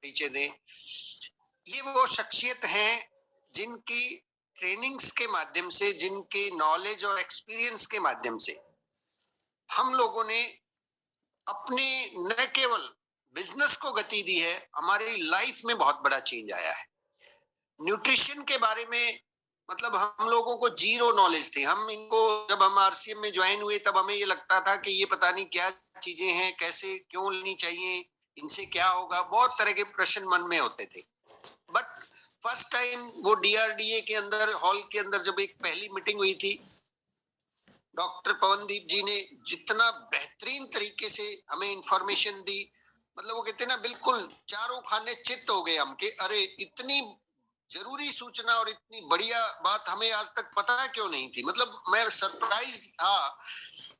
परिचय दें। ये वो शख्सियत हैं जिनकी ट्रेनिंग्स के माध्यम से, जिनके नॉलेज और एक्सपीरियंस के माध्यम से हम लोगों ने अपने न केवल बिजनेस को गति दी है, हमारी लाइफ में बहुत बड़ा चेंज आया है। न्यूट्रिशन के बारे में मतलब हम लोगों को जीरो नॉलेज थी। हम इनको जब हम आरसीएम में ज्वाइन हुए तब हमें ये लगता था कि ये पता नहीं क्या चीजें हैं, कैसे क्यों लेनी चाहिए, इनसे क्या होगा, बहुत तरह के प्रश्न मन में होते थे। बट फर्स्ट टाइम वो डीआरडीए के अंदर, हॉल के अंदर जब एक पहली मीटिंग हुई थी, डॉक्टर पवनदीप जी ने जितना बेहतरीन तरीके से हमें इंफॉर्मेशन दी, मतलब वो कहते हैं ना, बिल्कुल चारों खाने चित्त हो गए हम कि अरे इतनी जरूरी सूचना और इतनी बढ़िया बात हमें आज तक पता क्यों नहीं थी। मतलब मैं सरप्राइज था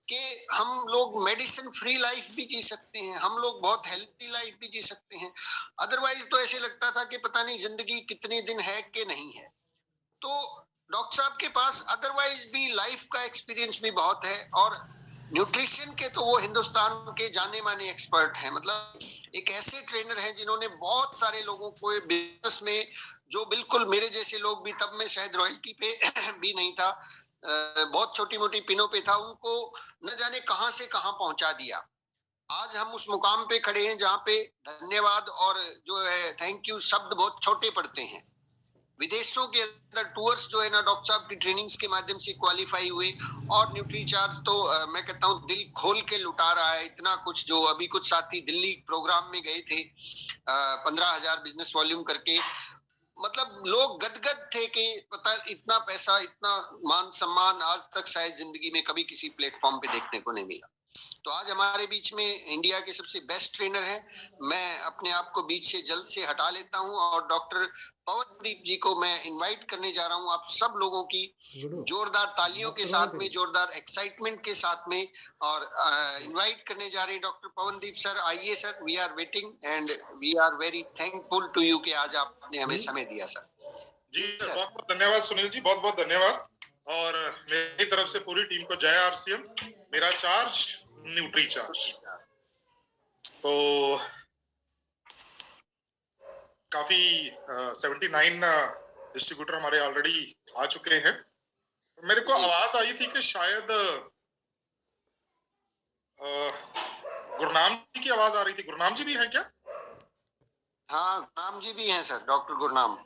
कि हम लोग मेडिसिन फ्री लाइफ भी जी सकते हैं, हम लोग बहुत हेल्थी लाइफ भी जी सकते हैं। अदरवाइज तो ऐसे लगता था कि पता नहीं जिंदगी कितने दिन है कि नहीं है। तो डॉक्टर साहब के पास अदरवाइज भी लाइफ का एक्सपीरियंस भी बहुत है, और न्यूट्रिशन के तो वो हिंदुस्तान के जाने माने एक्सपर्ट हैं। मतलब एक ऐसे ट्रेनर हैं जिन्होंने बहुत सारे लोगों को बिजनेस में, जो बिल्कुल मेरे जैसे लोग भी, तब मैं शायद रॉयल्टी पे भी नहीं था, बहुत छोटी मोटी पिनों पे था, उनको न जाने कहां से कहां पहुंचा दिया। आज हम उस मुकाम पे खड़े हैं जहां पे धन्यवाद और जो है थैंक यू शब्द बहुत छोटे पड़ते हैं। विदेशों के अंदर टूर्स जो है ना, डॉक्टर साहब की ट्रेनिंग्स के माध्यम से क्वालिफाई हुए, और न्यूट्रीचार्ज तो मैं कहता हूँ दिल खोल के लुटा रहा है इतना कुछ। जो अभी कुछ साथी दिल्ली प्रोग्राम में गए थे 15,000 बिजनेस वॉल्यूम करके, मतलब लोग गदगद थे कि पता इतना पैसा, इतना मान सम्मान आज तक शायद जिंदगी में कभी किसी प्लेटफॉर्म पे देखने को नहीं मिला। तो आज हमारे बीच में इंडिया के सबसे बेस्ट ट्रेनर हैं। मैं अपने आप को बीच से जल्द से हटा लेता हूं और डॉक्टर पवनदीप जी को मैं इनवाइट करने जा रहा हूं, आप सब लोगों की जोरदार तालियों के साथ में, जोरदार एक्साइटमेंट के साथ में, और इनवाइट करने जा रहे हैं डॉक्टर पवनदीप सर। आइए sir, we are waiting and we are very thankful to you कि आज आपने हमें समय दिया सर। जी सर, बहुत बहुत धन्यवाद सुनील जी, बहुत बहुत धन्यवाद। और मेरी तरफ से पूरी टीम को जय आरसीएम। मेरा चार्ज न्यूट्री चार्ज। तो काफी 79 डिस्ट्रीब्यूटर हमारे ऑलरेडी आ चुके हैं। मेरे को आवाज आई थी कि शायद गुरनाम जी की आवाज आ रही थी। गुरनाम जी भी हैं क्या? हाँ, गुरनाम जी भी हैं सर, डॉक्टर गुरनाम।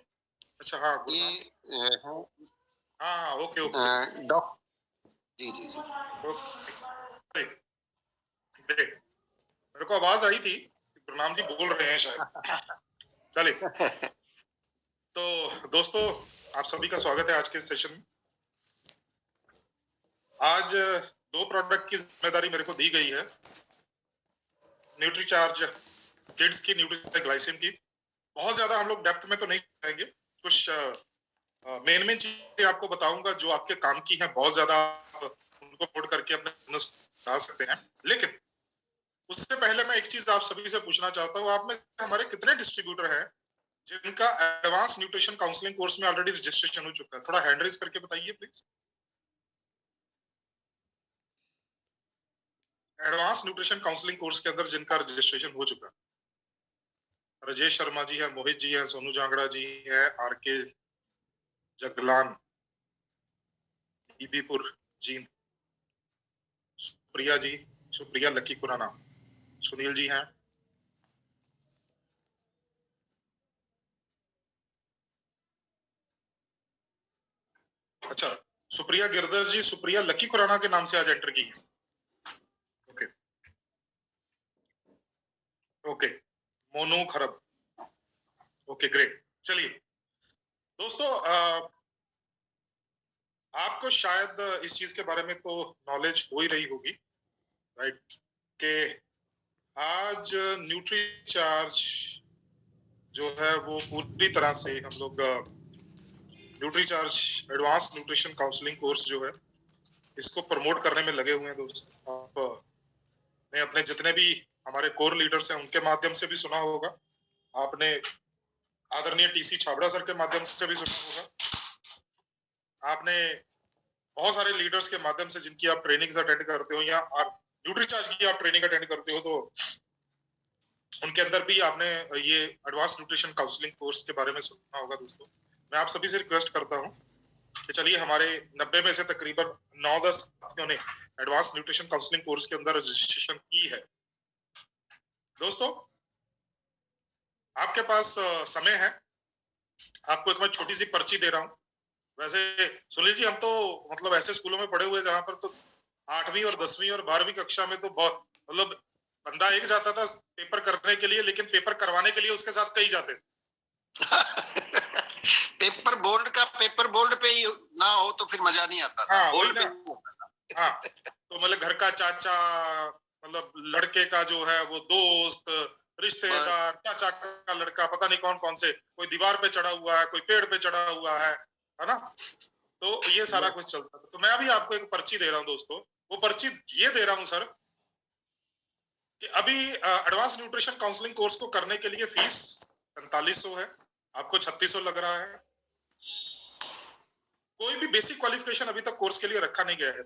अच्छा, हाँ गुरनाम। हाँ ओके ओके जी जी जी ग्रेट। मेरे को आवाज आई थी गुरनाम जी बोल रहे हैं शायद। चलिए तो दोस्तों, आप सभी का स्वागत है आज के सेशन में। आज दो प्रोडक्ट की जिम्मेदारी मेरे को दी गई है, न्यूट्रीचार्ज किड्स की, न्यूट्रीग्लाइसिम की। बहुत ज्यादा हम लोग डेप्थ में तो नहीं जाएंगे, कुछ मेन चीजें आपको बताऊंगा जो आपके काम की हैं। बहुत ज्यादा उनको कोड करके अपने बिजनेस बढ़ा सकते हैं। लेकिन उससे पहले मैं एक चीज आप सभी से पूछना चाहता हूँ, आप में हमारे कितने डिस्ट्रीब्यूटर हैं जिनका एडवांस न्यूट्रिशन काउंसलिंग कोर्स में ऑलरेडी रजिस्ट्रेशन हो चुका है? थोड़ा हैंड रेज करके बताइए please. Advance nutrition counselling course के अंदर जिनका रजिस्ट्रेशन हो चुका है। राजेश शर्मा जी है, मोहित जी है, सोनू जांगड़ा जी है, आरके जगलान, बीबीपुर जींद, सुप्रिया जी, सुप्रिया लकी खुराना, सुनील जी हैं, अच्छा सुप्रिया गिरधर जी, सुप्रिया लकी खुराना के नाम से आज एंटर की है। ओके ओके, मोनू खरब, ओके ग्रेट। चलिए दोस्तों, आपको शायद इस चीज के बारे में तो नॉलेज हो ही रही होगी, राइट, कि आज न्यूट्रीचार्ज जो है वो पूरी तरह से हम लोग Nutricharge advance nutrition counselling course जो है इसको प्रमोट करने में लगे हुए हैं। दोस्तों, आपने अपने जितने भी हमारे कोर लीडर्स हैं उनके माध्यम से भी सुना होगा, आपने आदरणीय टीसी छाबड़ा सर के माध्यम से भी सुना होगा, आपने बहुत सारे लीडर्स के माध्यम से जिनकी आप ट्रेनिंग्स अटेंड करते हो या आप न्यूट्रीचार्ज की आप ट्रेनिंग अटेंड करते हो, तो उनके अंदर भी आपने ये एडवांस न्यूट्रिशन काउंसलिंग कोर्स के बारे में सुना होगा दोस्तों। मैं आप सभी से रिक्वेस्ट करता हूँ कि चलिए, हमारे 90 में से तकरीबन 9-10 साथियों ने एडवांस न्यूट्रिशन काउंसलिंग कोर्स के अंदर रजिस्ट्रेशन की है। दोस्तों, आपके पास समय है। आपको एक मैं छोटी सी पर्ची दे रहा हूँ। वैसे सुनील जी, हम तो मतलब ऐसे स्कूलों में पढ़े हुए जहाँ पर तो 8वीं और 10वीं और 12वीं कक्षा में तो बहुत मतलब बंदा एक जाता था पेपर करने के लिए, लेकिन पेपर करवाने के लिए उसके साथ कई जाते थे। पेपर बोर्ड पे ही ना हो तो फिर मजा नहीं आता था। हाँ, बोर्ड वही पे ना। हाँ, तो मतलब घर का चाचा, मतलब लड़के का जो है वो दोस्त, रिश्तेदार, चाचा का लड़का, पता नहीं कौन कौन से, कोई दीवार पे चढ़ा हुआ है, कोई पेड़ पे चढ़ा हुआ है ना। तो ये सारा कुछ चलता था। तो मैं अभी आपको एक पर्ची दे रहा हूँ दोस्तों। वो पर्ची ये दे रहा हूँ सर कि अभी एडवांस न्यूट्रिशन काउंसलिंग कोर्स को करने के लिए फीस 4500 है। आपको 3600 लग रहा है। कोई भी बेसिक क्वालिफिकेशन अभी तक कोर्स के लिए रखा नहीं गया है,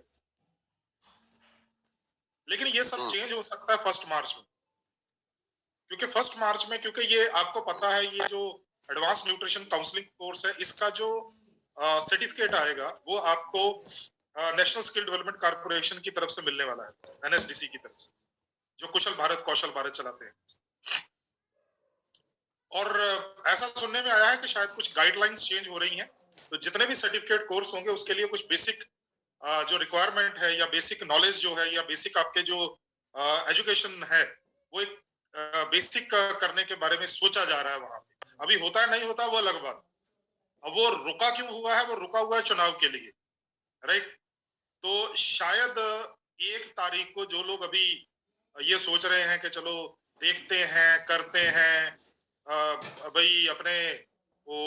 लेकिन ये सब चेंज हो सकता है 1 मार्च में। क्योंकि 1 मार्च में, क्योंकि ये आपको पता है, ये जो एडवांस न्यूट्रिशन काउंसलिंग कोर्स है, इसका जो सर्टिफिकेट आएगा वो आपको नेशनल स्किल डेवलपमेंट कॉर्पोरेशन की तरफ से मिलने वाला है, NSDC की तरफ से, जो कुशल भारत कौशल भारत चलाते हैं। और ऐसा सुनने में आया है कि शायद कुछ गाइडलाइंस चेंज हो रही हैं, तो जितने भी सर्टिफिकेट कोर्स होंगे उसके लिए कुछ बेसिक जो रिक्वायरमेंट है या बेसिक नॉलेज जो है या बेसिक आपके जो एजुकेशन है, वो एक बेसिक करने के बारे में सोचा जा रहा है वहां पे। अभी होता है नहीं होता वो अलग बात। अब वो रुका क्यों हुआ है? वो रुका हुआ है चुनाव के लिए, राइट। तो शायद 1 तारीख को जो लोग अभी ये सोच रहे हैं कि चलो देखते हैं, करते हैं, भाई अपने वो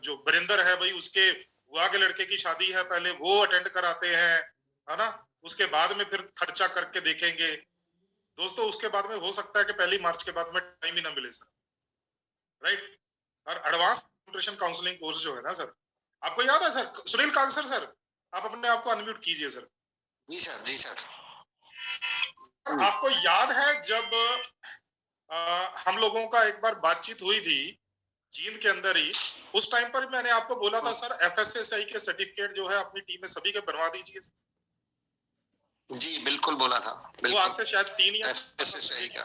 जो बरिंदर है भाई, उसके बुआ के लड़के की शादी है, पहले वो अटेंड कराते हैं, है ना, उसके बाद में फिर खर्चा करके देखेंगे। दोस्तों, उसके बाद में हो सकता है कि 1 मार्च के बाद में टाइम ही ना मिले सर, राइट। और एडवांस न्यूट्रिशन काउंसलिंग कोर्स जो है ना सर, आपको याद है सर, सुनील कागसर सर, आप अपने आप को अनम्यूट कीजिए सर। जी सर, जी सर। आपको याद है जब हम लोगों का एक बार बातचीत हुई थी जींद के अंदर ही, उस टाइम पर मैंने आपको बोला था सर, FSSAI के सर्टिफिकेट जो है अपनी टीम में सभी के बनवा दीजिए। जी बिल्कुल बोला था। वो आज से शायद 3 या FSSAI का,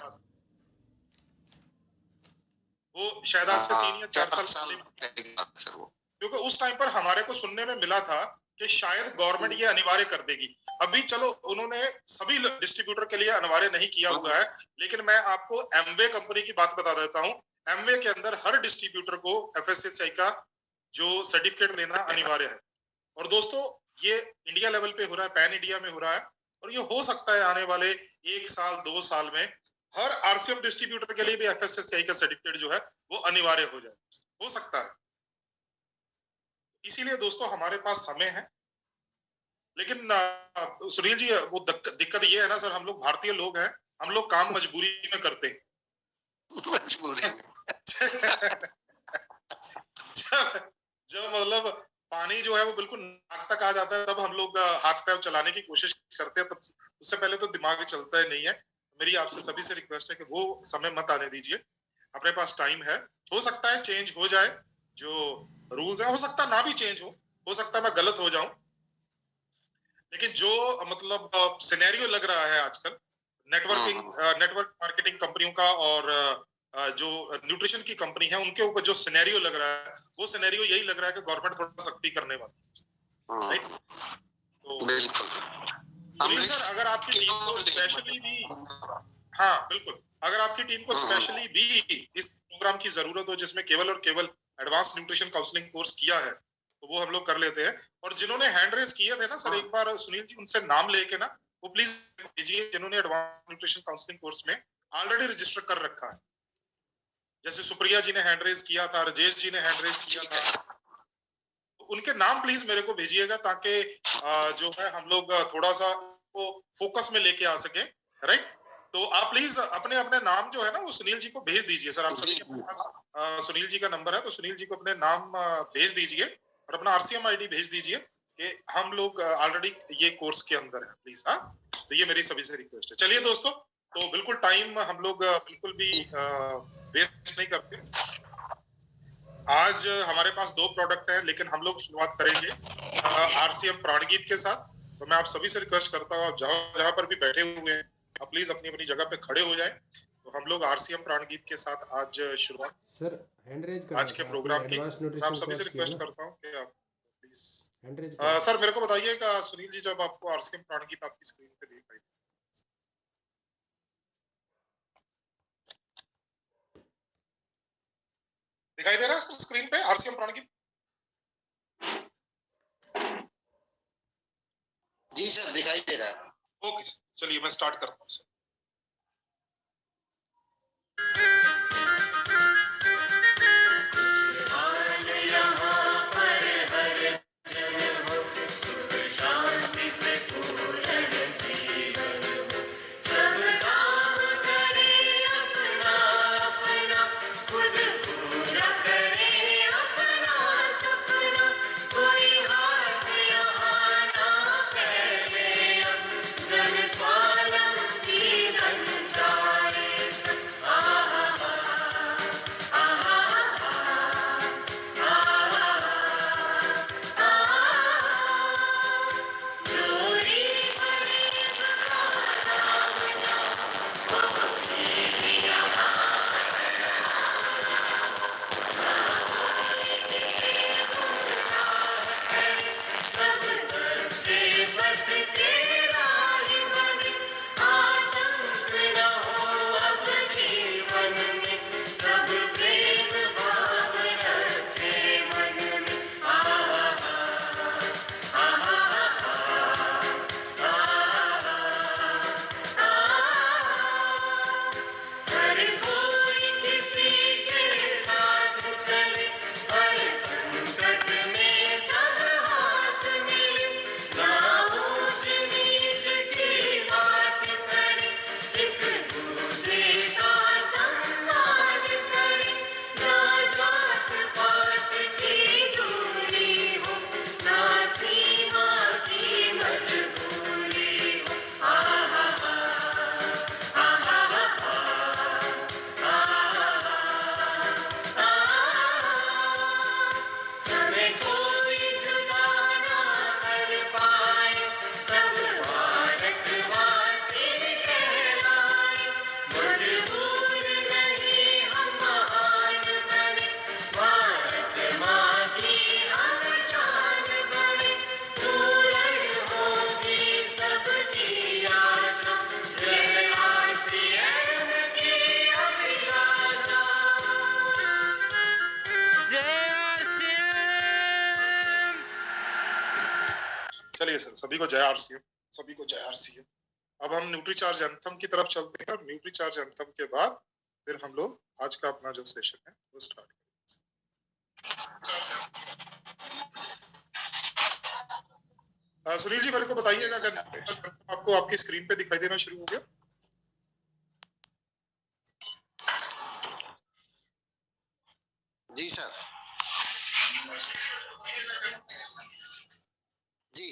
वो शायद आज से 3 या 4 साल सर वो, क्योंकि उस टाइम पर हमारे को सुनने में मिला था कि शायद गवर्नमेंट ये अनिवार्य कर देगी। अभी चलो उन्होंने सभी डिस्ट्रीब्यूटर के लिए अनिवार्य नहीं किया हुआ है, लेकिन मैं आपको एमवे कंपनी की बात बता देता हूँ। एमवे के अंदर हर डिस्ट्रीब्यूटर को FSSAI का जो सर्टिफिकेट लेना अनिवार्य है। और दोस्तों, ये इंडिया लेवल पे हो रहा है, पैन इंडिया में हो रहा है, और ये हो सकता है आने वाले 1 साल 2 साल में हर RCM डिस्ट्रीब्यूटर के लिए भी FSSAI का सर्टिफिकेट जो है वो अनिवार्य हो जाए, हो सकता है। इसीलिए दोस्तों हमारे पास समय है। लेकिन सुनील जी, वो दिक्कत ये है ना सर, हम लोग भारतीय लोग हैं, हम लोग काम मजबूरी में करते हैं। मजबूरी में। जब मतलब पानी जो है वो बिल्कुल नाक तक आ जाता है, तब हम लोग हाथ पैर चलाने की कोशिश करते हैं, तब उससे पहले तो दिमाग चलता है नहीं है। मेरी आपसे सभी से रिक्वेस्ट है कि वो समय मत आने दीजिए। अपने पास टाइम है, हो सकता है चेंज हो जाए जो रूल्स है, हो सकता ना भी चेंज हो सकता है मैं गलत हो जाऊं, लेकिन जो मतलब सिनेरियो लग रहा है आजकल नेटवर्क मार्केटिंग कंपनियों का और जो न्यूट्रिशन की कंपनी है उनके ऊपर जो सिनेरियो लग रहा है, वो सिनेरियो यही लग रहा है कि गवर्नमेंट थोड़ा सख्ती करने वाली है, राइट। तो बिल्कुल सर, अगर आपकी टीम को स्पेशली भी, हाँ बिल्कुल, अगर आपकी टीम को स्पेशली भी इस प्रोग्राम की जरूरत हो जिसमें केवल और केवल एडवांस न्यूट्रिशन काउंसलिंग कोर्स किया है, तो वो हम लोग कर लेते हैं। और जिन्होंने हैंड रेज किए थे ना सर, एक बार सुनील जी उनसे नाम लेके ना वो प्लीज भेजिए, जिन्होंने एडवांस न्यूट्रिशन काउंसलिंग कोर्स में ऑलरेडी रजिस्टर कर रखा है। जैसे सुप्रिया जी ने हैंड रेज किया था, राजेश जी ने हैंड रेज किया था, तो उनके नाम प्लीज मेरे को भेजिएगा, ताकि जो है हम लोग थोड़ा सा वो फोकस में लेके आ सके, राइट। तो आप प्लीज अपने अपने नाम जो है ना वो सुनील जी को भेज दीजिए सर। आप सभी के पास सुनील जी का नंबर है, तो सुनील जी को अपने नाम भेज दीजिए और अपना RCM ID भेज दीजिए कि हम लोग ऑलरेडी ये कोर्स के अंदर है, प्लीज। हाँ, तो ये मेरी सभी से रिक्वेस्ट है। चलिए दोस्तों, तो बिल्कुल टाइम हम लोग बिल्कुल भी वेस्ट नहीं करते। आज हमारे पास 2 प्रोडक्ट हैं, लेकिन हम लोग शुरुआत करेंगे RCM प्राणगीत के साथ। तो मैं आप सभी से रिक्वेस्ट करता हूँ, आप जहाँ पर भी बैठे हुए हैं, आप प्लीज अपनी अपनी जगह पे खड़े हो जाएं। तो हम लोग RCM प्राणगीत के साथ आज शुरुआत सर हैंड रेज कर आज के प्रोग्राम की। एडवांस मैं आप न्यूट्रिशन सभी से कोर्स किया रिक्वेस्ट ना, करता हूँ कि आप प्लीज हैंड रेज सर मेरे को बताइएगा सुनील जी, जब आपको RCM प्राणगीत आपकी स्क्रीन पे दिखाई दे रहा है सर स्क्रीन पे RCM प्राणगीत? जी सर दिखाई दे रहा है। ओके सर, चलिए मैं स्टार्ट करता हूँ सर। चलिए सर, सभी को जय RCM, सभी को जय RCM। अब हम न्यूट्रीचार्ज एंथम की तरफ चलते हैं और न्यूट्रीचार्ज एंथम के बाद फिर हम लोग आज का अपना जो सेशन है वो स्टार्ट करेंगे। सुनील जी मेरे को बताइएगा अगर आपको आपकी स्क्रीन पे दिखाई देना शुरू हो गया? जी सर। जी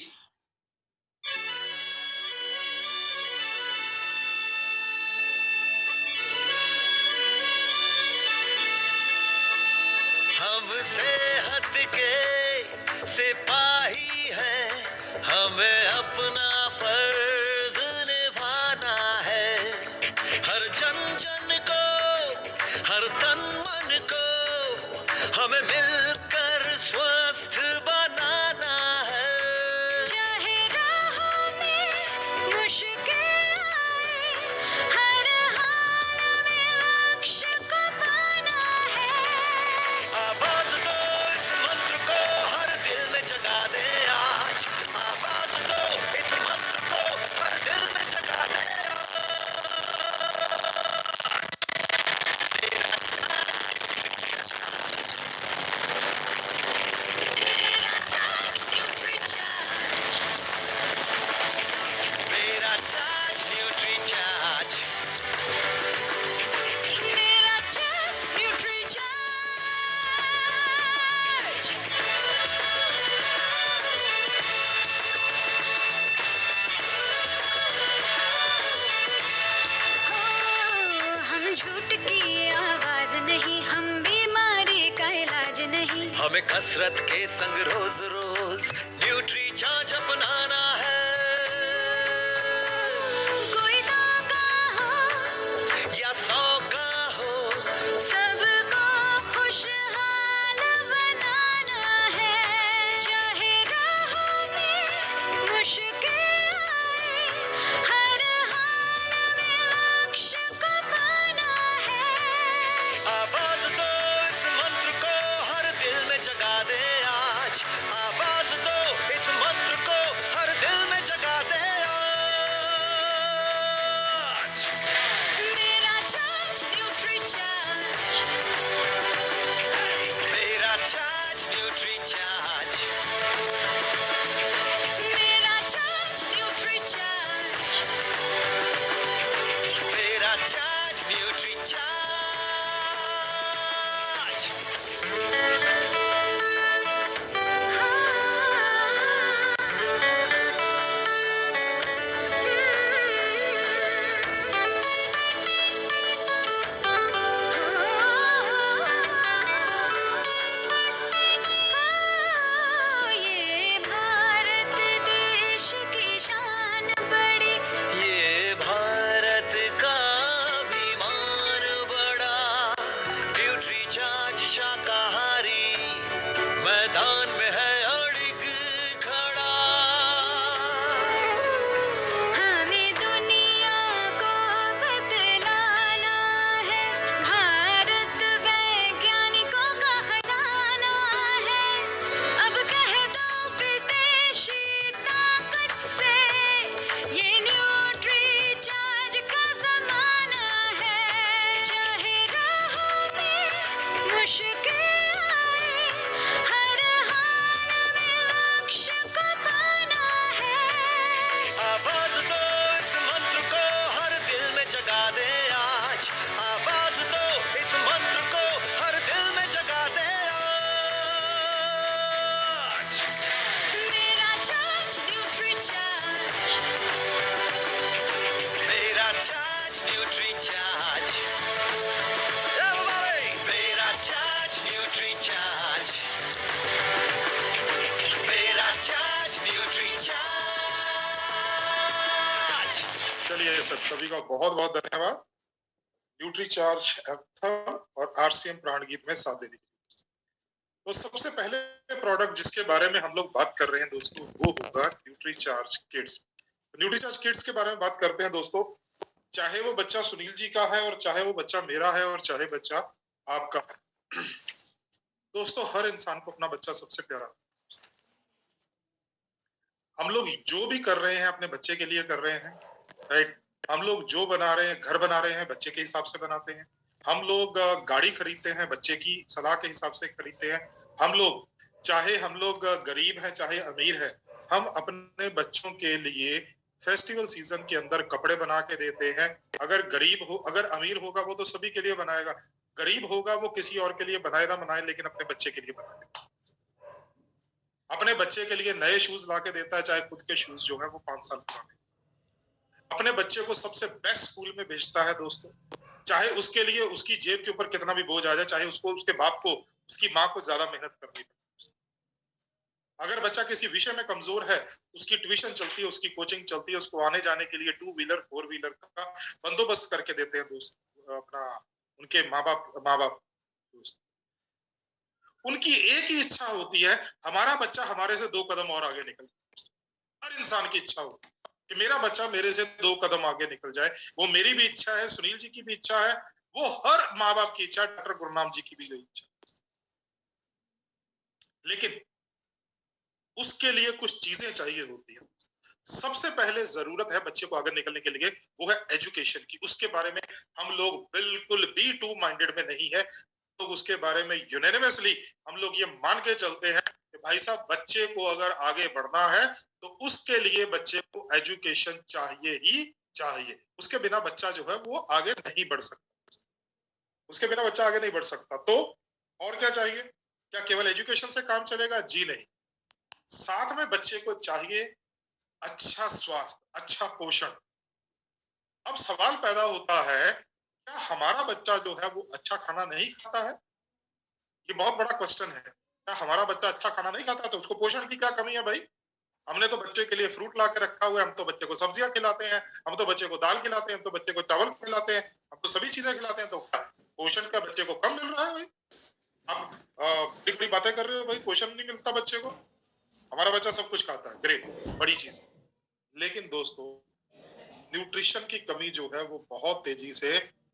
हम सेहत के सिपाही हैं, हमें अपना फर्ज निभाना है। हर जन जन को, हर तन मन को हमें मिलकर स्वस्थ बनाना है। चाहे राहों में मुश्किल आए, हर हाल में लक्ष्य को पाना है। आवाज दो इस मंत्र को, हर दिल में जगा दे आज। आवाज दो इस मंत्र को, हमें कसरत के संग रोज रोज न्यूट्री चार्ज अपनाना है। कोई 2 का हो या 100 का हो, सबको खुशहाल बनाना है। चाहे राहों में मुश्किल आए, हर हाल में लक्ष्य को पाना है। आवाज दो इस मंत्र को हर दिल में जगा दे आज। आवाज दो इस मंत्र को हर दिल में जगा दे आज। मेरा चार्ज न्यूट्री चार्ज, मेरा चार्ज न्यूट्री चार्ज, मेरा चार्ज न्यूट्री चार्ज। मेरा चार्ज न्यूट्री चार्ज। ये भारत देश की शान बड़ी, ये भारत का अभिमान बड़ा। न्यूट्री चार्ज शाकाहारी मैदान में है अड़िग खड़ा। हमें दुनिया को बतलाना है, भारत वैज्ञानिकों का खजाना है। अब कह दो विदेशी ताकत से, ये न्यूट्री चार्ज का जमाना है। चाहे राहों में मुश्किल आए, हर हाल में लक्ष्य को पाना है। आवाज दो इस मंत्र को हर दिल में जगा दे आज। आवाज दो इस मंत्र को हर दिल में जगा दे आज। मेरा चार्ज न्यूट्री चार्ज, मेरा चार्ज न्यूट्री चार्ज। Everybody! मेरा चार्ज न्यूट्री चार्ज, मेरा चार्ज न्यूट्री चार्ज। चलिए सर, सभी का बहुत बहुत धन्यवाद न्यूट्री चार्ज एंथम और आरसीएम प्राण गीत में साथ देने के लिए। तो सबसे पहले प्रोडक्ट जिसके बारे में हम लोग बात कर रहे हैं दोस्तों, वो होगा nutri charge kids. Nutri charge kids के बारे में बात करते हैं दोस्तों। चाहे वो बच्चा सुनील जी का है, और चाहे वो बच्चा मेरा है, और चाहे बच्चा आपका है। दोस्तों, हर इंसान को अपना बच्चा सबसे प्यारा। हम लोग जो भी कर रहे हैं अपने बच्चे के लिए कर रहे हैं, राइट। हम लोग जो बना रहे हैं, घर बना रहे हैं, बच्चे के हिसाब से बनाते हैं। हम लोग गाड़ी खरीदते हैं, बच्चे की सलाह के हिसाब से खरीदते हैं। हम लोग चाहे हम लोग गरीब हैं चाहे अमीर हैं, हम अपने बच्चों के लिए फेस्टिवल सीजन के अंदर कपड़े बना के देते हैं। अगर गरीब हो, अगर अमीर होगा वो तो सभी के लिए बनाएगा, गरीब होगा वो किसी और के लिए बनाए ना बनाए, लेकिन अपने बच्चे के लिए बनाए। अपने बच्चे के लिए नए शूज ला के देता है, चाहे खुद के शूज जो है वो 5 साल पुराने। अपने बच्चे को सबसे बेस्ट स्कूल में भेजता है दोस्तों, चाहे उसके लिए उसकी जेब के ऊपर कितना भी बोझ आ जाए, चाहे उसको उसके बाप को उसकी माँ को ज्यादा मेहनत करनी पड़े। अगर बच्चा किसी विषय में कमजोर है, उसकी ट्यूशन चलती है, उसकी कोचिंग चलती है, उसको आने जाने के लिए 2 व्हीलर 4 व्हीलर का बंदोबस्त करके देते हैं दोस्त, अपना उनके माँ बाप दोस्त। उनकी एक ही इच्छा होती है, हमारा बच्चा हमारे से 2 कदम और आगे निकल जाए। हर इंसान की इच्छा होती है कि मेरा बच्चा मेरे से 2 कदम आगे निकल जाए। वो मेरी भी इच्छा है, सुनील जी की भी इच्छा है, वो हर माँ बाप की इच्छा, डॉक्टर गुरनाम जी की भी यही इच्छा। लेकिन उसके लिए कुछ चीजें चाहिए होती है। सबसे पहले जरूरत है बच्चे को आगे निकलने के लिए, वो है एजुकेशन की। उसके बारे में हम लोग बिल्कुल भी टू माइंडेड में नहीं है, तो उसके बारे में यूनानिमसली हम लोग ये मान के चलते हैं कि भाई साहब, बच्चे को अगर आगे बढ़ना है तो उसके लिए बच्चे को एजुकेशन चाहिए ही चाहिए। उसके बिना बच्चा जो है वो आगे नहीं बढ़ सकता, उसके बिना बच्चा आगे नहीं बढ़ सकता। तो और क्या चाहिए? क्या केवल एजुकेशन से काम चलेगा? जी नहीं, साथ में बच्चे को चाहिए अच्छा स्वास्थ्य, अच्छा पोषण। अब सवाल पैदा होता है, क्या हमारा बच्चा जो है वो अच्छा खाना नहीं खाता है? ये बहुत बड़ा क्वेश्चन है। क्या हमारा बच्चा अच्छा खाना नहीं खाता तो उसको पोषण की क्या कमी है भाई? हमने तो बच्चे के लिए फ्रूट ला के रखा हुआ है, हम तो बच्चे को सब्जियां खिलाते हैं, हम तो बच्चे को दाल खिलाते हैं, हम तो बच्चे को चावल खिलाते हैं, हम तो सभी चीजें खिलाते हैं, तो पोषण का बच्चे को कम मिल रहा है भाई? आप बड़ी बड़ी बातें कर रहे हो भाई, पोषण नहीं मिलता बच्चे को। हमारा बच्चा सब कुछ खाता है, ग्रेट, बड़ी चीज। लेकिन दोस्तों, न्यूट्रिशन की कमी जो है वो बहुत तेजी से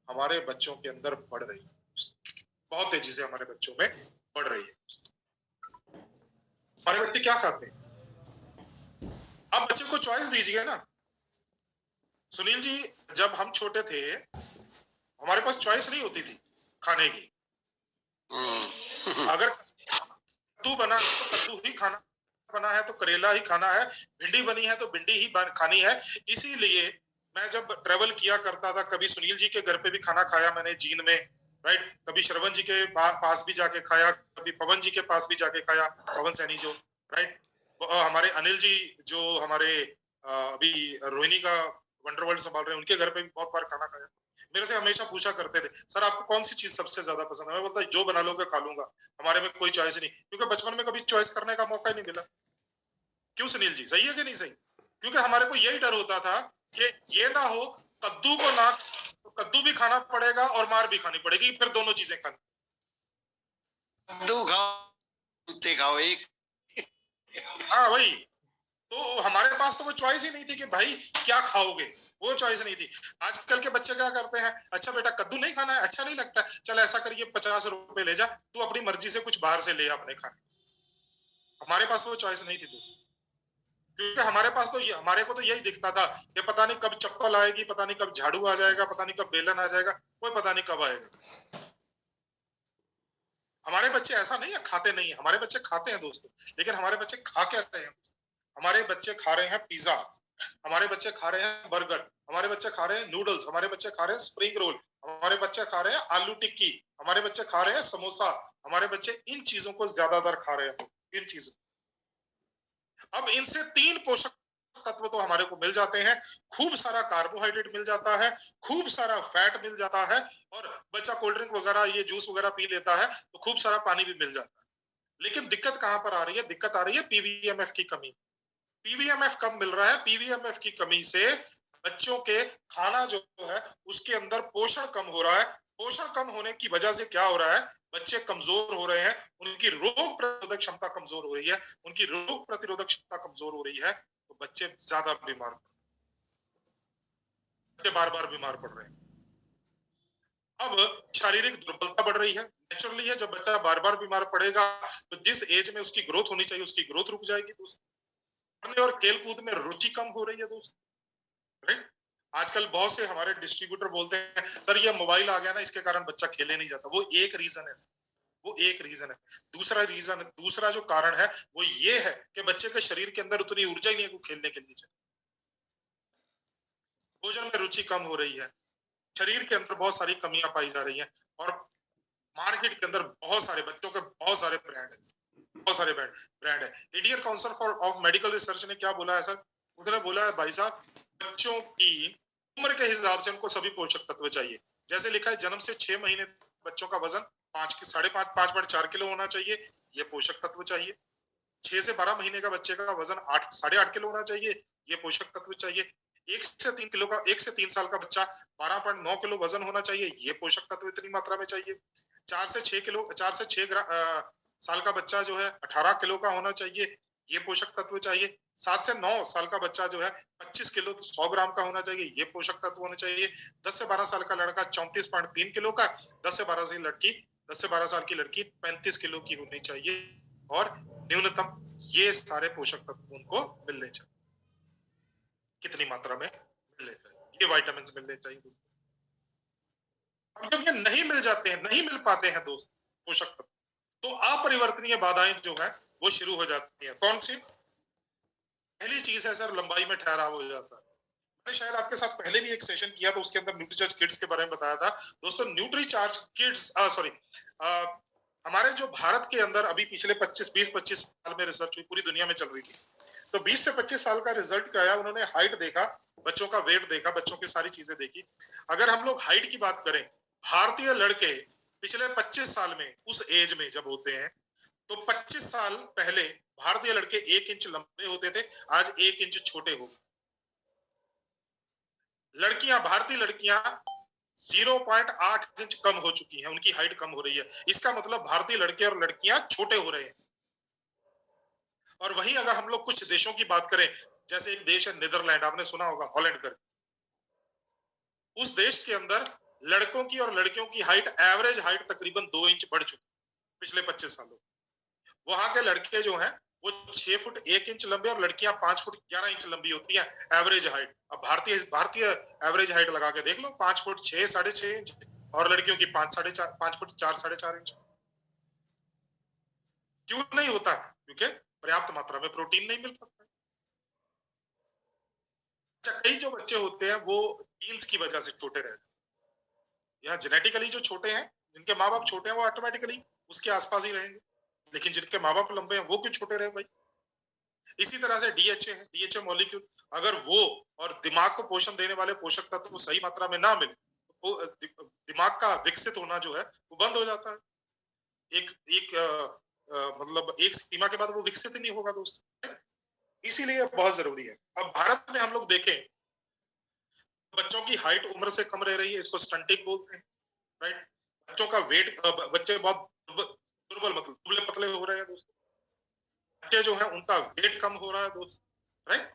हमारे बच्चों के अंदर बढ़ रही है, बहुत तेजी से हमारे बच्चों में बढ़ रही है। हमारे बच्चे क्या खाते हैं? आप बच्चे को चॉइस दीजिए ना। सुनील जी, जब हम छोटे थे हमारे पास चॉइस नहीं होती थी खाने की। अगर कद्दू बना है तो कद्दू ही खाना, बना है तो करेला ही खाना है, भिंडी बनी है तो भिंडी ही खानी है। इसीलिए मैं जब ट्रेवल किया करता था, कभी सुनील जी के घर पे भी खाना खाया मैंने जींद में, राइट, कभी श्रवण जी के पास भी जाके खाया, कभी पवन जी के पास भी जाके खाया, पवन सैनी जो, राइट, हमारे अनिल जी जो हमारे अभी रोहिणी का वंडर वर्ल्ड संभाल रहे हैं, उनके घर पे भी बहुत बार खाना खाया। मेरे से हमेशा पूछा करते थे, सर आपको कौन सी चीज सबसे ज्यादा पसंद है? मैं बोलता जो बना लोगे खा लूंगा, हमारे में कोई चॉइस नहीं, क्योंकि बचपन में कभी चॉइस करने का मौका ही नहीं मिला। क्यों सुनील जी, सही है कि नहीं सही? क्योंकि हमारे को यही डर होता था कि ये ना हो कद्दू को ना, तो कद्दू भी खाना पड़ेगा और मार भी खानी पड़ेगी, फिर दोनों चीजें खानी। कद्दू खाओ, कुत्ते खाओ, एक। हाँ भाई, तो हमारे पास तो वो चॉइस ही नहीं थी कि भाई क्या खाओगे, वो चॉइस नहीं थी। आजकल के बच्चे क्या करते हैं, अच्छा बेटा कद्दू नहीं खाना है, अच्छा नहीं लगता है, चल ऐसा करिए 50 रुपए ले जा, तू अपनी मर्जी से कुछ बाहर से ले अपने खाने। हमारे पास वो चॉइस नहीं थी दोस्तों, क्योंकि हमारे पास तो हमारे को तो यही दिखता था कि पता नहीं कब चप्पल आएगी, पता नहीं कब झाड़ू आ जाएगा, पता नहीं कब बेलन आ जाएगा, कोई पता नहीं कब आएगा। हमारे बच्चे ऐसा नहीं है खाते नहीं है, हमारे बच्चे खाते हैं दोस्तों, लेकिन हमारे बच्चे खा क्या रहे हैं? हमारे बच्चे खा रहे हैं पिज्जा, हमारे बच्चे खा रहे हैं बर्गर, हमारे बच्चे खा रहे हैं नूडल्स, हमारे बच्चे खा रहे हैं स्प्रिंग रोल, हमारे बच्चे खा रहे हैं आलू टिक्की, हमारे बच्चे खा रहे हैं समोसा, हमारे बच्चे इन चीजों को ज्यादातर खा रहे हैं, इन चीजों। अब इनसे 3 पोषक तत्व तो हमारे को मिल जाते हैं, खूब सारा कार्बोहाइड्रेट मिल जाता है, खूब सारा फैट मिल जाता है, और बच्चा कोल्ड ड्रिंक वगैरह ये जूस वगैरह पी लेता है तो खूब सारा पानी भी मिल जाता है। लेकिन दिक्कत कहां पर आ रही है? दिक्कत आ रही है पीवीएमएफ की कमी। पीवीएमएफ कम मिल रहा है, पीवीएमएफ की कमी से बच्चों के खाना जो है उसके अंदर पोषण कम हो रहा है। पोषण कम होने की वजह से क्या हो रहा है? बच्चे कमजोर हो रहे हैं, उनकी रोग प्रतिरोधक क्षमता कमजोर हो रही है, उनकी रोग प्रतिरोधक क्षमता कमजोर हो रही है, तो बच्चे ज्यादा बीमार, बच्चे बार बार बीमार पड़ रहे हैं। अब शारीरिक दुर्बलता बढ़ रही है, नेचुरली है, जब बच्चा बार बार बीमार पड़ेगा तो जिस एज में उसकी ग्रोथ होनी चाहिए उसकी ग्रोथ रुक जाएगी दोस्तों। पढ़ने और खेल कूद में रुचि कम हो रही है दोस्तों, राइट। आजकल बहुत से हमारे डिस्ट्रीब्यूटर बोलते हैं सर ये मोबाइल आ गया ना इसके कारण बच्चा खेले नहीं जाता। वो एक रीजन है, वो एक रीजन है। दूसरा जो कारण है वो ये है कि बच्चे के शरीर के अंदर उतनी ऊर्जा ही नहीं है वो खेलने के लिए चाहिए। भोजन में रुचि कम हो रही है, शरीर के अंदर बहुत सारी कमियां पाई जा रही हैं, और मार्केट के अंदर बहुत सारे बच्चों के बहुत सारे ब्रांड है, बहुत सारे ब्रांड है। Indian council of medical research ने क्या बोला है सर? उन्होंने बोला है भाई साहब बच्चों की उम्र के हिसाब से उनको सभी पोषक तत्व चाहिए। जैसे लिखा है जन्म से 6 महीने बच्चों का वजन 5.5 किलो होना चाहिए, ये पोषक तत्व चाहिए। 6 से 12 महीने का बच्चे का वजन 8.5 किलो होना चाहिए, ये पोषक तत्व चाहिए। 1 से 3 साल का बच्चा 12.9 किलो वजन होना चाहिए, ये पोषक तत्व इतनी मात्रा में चाहिए। 4 से 6 साल का बच्चा जो है 18 किलो का होना चाहिए, ये पोषक तत्व चाहिए। 7 से 9 साल का बच्चा जो है 25 किलो 100 ग्राम का होना चाहिए, ये पोषक तत्व होने चाहिए। 10 से 12 साल का लड़का 34.3 किलो का, 10 से 12 साल की लड़की 35 किलो की होनी चाहिए, और न्यूनतम ये सारे पोषक तत्व उनको मिलने चाहिए। कितनी मात्रा में मिलने चाहिए? ये विटामिन मिलने चाहिए। अब जब ये नहीं मिल जाते हैं, नहीं मिल पाते हैं दोस्त पोषक तत्व, तो अपरिवर्तनीय बाधाएं जो है वो शुरू हो जाती है। कौन सी? पहली चीज है सर लंबाई में ठहराव हो जाता है। मैंने शायद आपके साथ पहले भी एक सेशन किया तो उसके अंदर न्यूट्रीचार्ज किड्स के बारे में बताया था दोस्तों। न्यूट्रीचार्ज किड्स हमारे जो भारत के अंदर अभी पिछले 20-25 साल में रिसर्च हुई, पूरी दुनिया में चल रही थी, तो 20 से 25 साल का रिजल्ट क्या आया? उन्होंने हाइट देखा, बच्चों का वेट देखा, बच्चों की सारी चीजें देखी। अगर हम लोग हाइट की बात करें, भारतीय लड़के पिछले 25 साल में उस एज में जब होते हैं तो 25 साल पहले भारतीय लड़के 1 इंच लंबे होते थे, आज 1 इंच छोटे हो गए। लड़कियां, भारतीय लड़कियां 0.8 इंच कम हो चुकी हैं, उनकी हाइट कम हो रही है। इसका मतलब भारतीय लड़के और लड़कियां छोटे हो रहे हैं। और वहीं अगर हम लोग कुछ देशों की बात करें, जैसे एक देश है नीदरलैंड, आपने सुना होगा, हॉलैंड कर, उस देश के अंदर लड़कों की और लड़कियों की हाइट, एवरेज हाइट तकरीबन 2 इंच बढ़ चुकी पिछले 25 सालों। वहां के लड़के जो हैं वो 6 फुट 1 इंच लंबे और लड़कियां 5 फुट 11 इंच लंबी होती हैं एवरेज हाइट। अब भारतीय एवरेज हाइट लगा के देख लो, 5 फुट 6 6.5 इंच और लड़कियों की 5 फुट 4 4.5 इंच। क्यों नहीं होता? क्योंकि पर्याप्त मात्रा में प्रोटीन नहीं मिल पाता। अच्छा, कई जो बच्चे होते हैं वो जीन्स की वजह से छोटे रहते हैं, या जेनेटिकली जो छोटे हैं, जिनके माँ बाप छोटे हैं, वो ऑटोमेटिकली उसके आसपास ही रहेंगे। लेकिन जिनके माँ बाप लंबे हैं वो क्यों छोटे रहे भाई? इसी तरह से डीएचए है, डीएचए मॉलिक्यूल, अगर वो और दिमाग को पोषण देने वाले पोषक तत्व वो सही मात्रा में ना मिले तो दिमाग का विकसित होना जो है वो बंद हो जाता है। मतलब एक सीमा के बाद वो विकसित ही नहीं होगा दोस्त। इसीलिए बहुत जरूरी है। अब भारत में हम लोग देखें, बच्चों की हाइट उम्र से कम रह रही है, इसको स्टंटिंग बोलते हैं, राइट। बच्चों का वेट, बच्चे बहुत दुर्बल, मतलब दुबले पतले हो रहे हैं दोस्तों। बच्चे जो है उनका वेट कम हो रहा है दोस्त, राइट।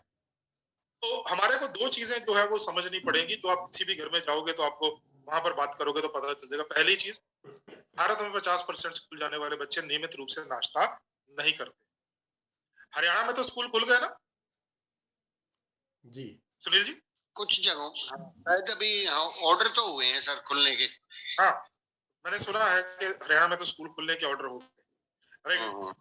तो हमारे को दो चीजें जो है वो समझनी पड़ेगी। तो आप किसी भी घर में जाओगे तो आपको वहां पर बात करोगे तो पता चल जाएगा। पहली चीज, भारत में 50% स्कूल जाने वाले बच्चे नियमित रूप से नाश्ता नहीं करते। हरियाणा में तो स्कूल खुल गए ना जी सुनील जी? कुछ जगहों शायद अभी ऑर्डर तो हुए हैं सर खुलने के। हाँ, मैंने सुना है कि हरियाणा में तो स्कूल खुलने के ऑर्डर हो गए, राइट।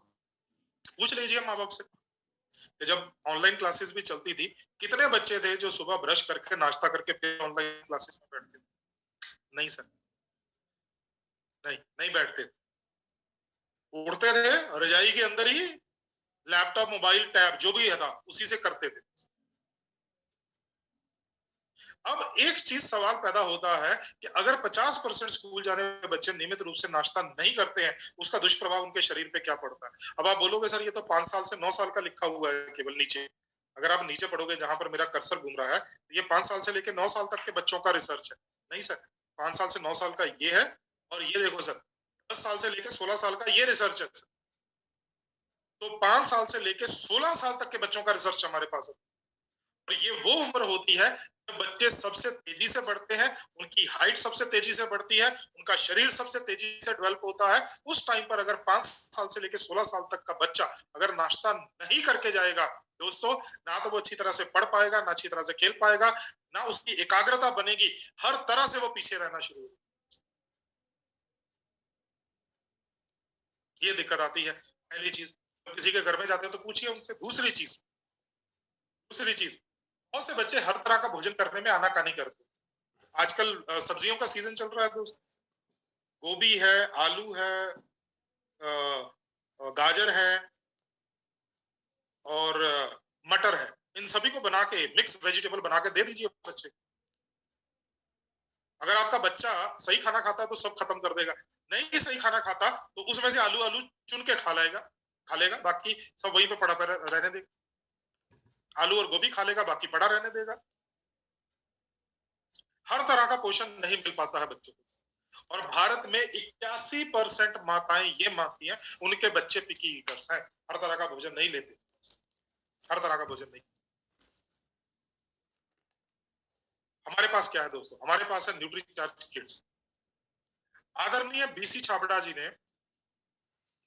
पूछ लीजिए माँ बाप से कि जब ऑनलाइन क्लासेस भी चलती थी, कितने बच्चे थे जो सुबह ब्रश करके नाश्ता करके फिर ऑनलाइन क्लासेस में बैठते थे? नहीं सर, नहीं बैठते थे। उठते थे रजाई के अंदर ही, लैपटॉप, मोबाइल, टैब जो भी था उसी से करते थे। अब एक चीज सवाल पैदा होता है कि अगर 50% स्कूल जाने वाले बच्चे नियमित रूप से नाश्ता नहीं करते हैं, उसका दुष्प्रभाव उनके शरीर पे क्या पड़ता है? अब आप बोलोगे सर ये तो 5 साल से 9 साल का लिखा हुआ है केवल नीचे। अगर आप नीचे पढ़ोगे जहां पर मेरा कर्सर घूम रहा है, तो ये 5 साल से लेकर 9 साल तक के बच्चों का रिसर्च है। नहीं सर, 5 साल से 9 साल का ये है, और ये देखो सर 10 साल से लेकर 16 साल का ये रिसर्च है। तो 5 साल से लेकर 16 साल तक के बच्चों का रिसर्च हमारे पास है। और ये वो उम्र होती है जब बच्चे सबसे तेजी से बढ़ते हैं, उनकी हाइट सबसे तेजी से बढ़ती है, उनका शरीर सबसे तेजी से डेवलप होता है। उस टाइम पर अगर 5 साल से लेकर 16 साल तक का बच्चा अगर नाश्ता नहीं करके जाएगा दोस्तों, ना तो वो अच्छी तरह से पढ़ पाएगा, ना अच्छी तरह से खेल पाएगा, ना उसकी एकाग्रता बनेगी, हर तरह से वो पीछे रहना शुरू होगा। ये दिक्कत आती है। पहली चीज, किसी के घर में जाते हैं तो पूछिए उनसे। दूसरी चीज, बहुत से बच्चे हर तरह का भोजन करने में आनाकानी करते हैं। आजकल सब्जियों का सीजन चल रहा है दोस्त, गोभी है, आलू है, गाजर है और मटर है। इन सभी को बना के मिक्स वेजिटेबल बना के दे दीजिए बच्चे। अगर आपका बच्चा सही खाना खाता है तो सब खत्म कर देगा, नहीं सही खाना खाता तो उसमें से आलू चुन के खा लेगा, बाकी सब वहीं पे पड़ा रहने देगा। आलू और गोभी खा लेगा, बाकी पड़ा रहने देगा। हर तरह का पोषण नहीं मिल पाता है बच्चों को। और भारत में 81% माताएं ये मानती हैं उनके बच्चे पिकी ईटर्स हैं, हर तरह का भोजन नहीं लेते, हर तरह का भोजन नहीं। हमारे पास क्या है दोस्तों? हमारे पास है न्यूट्रीचार्ज किड्स। आदरणीय बीसी छाबड़ा जी ने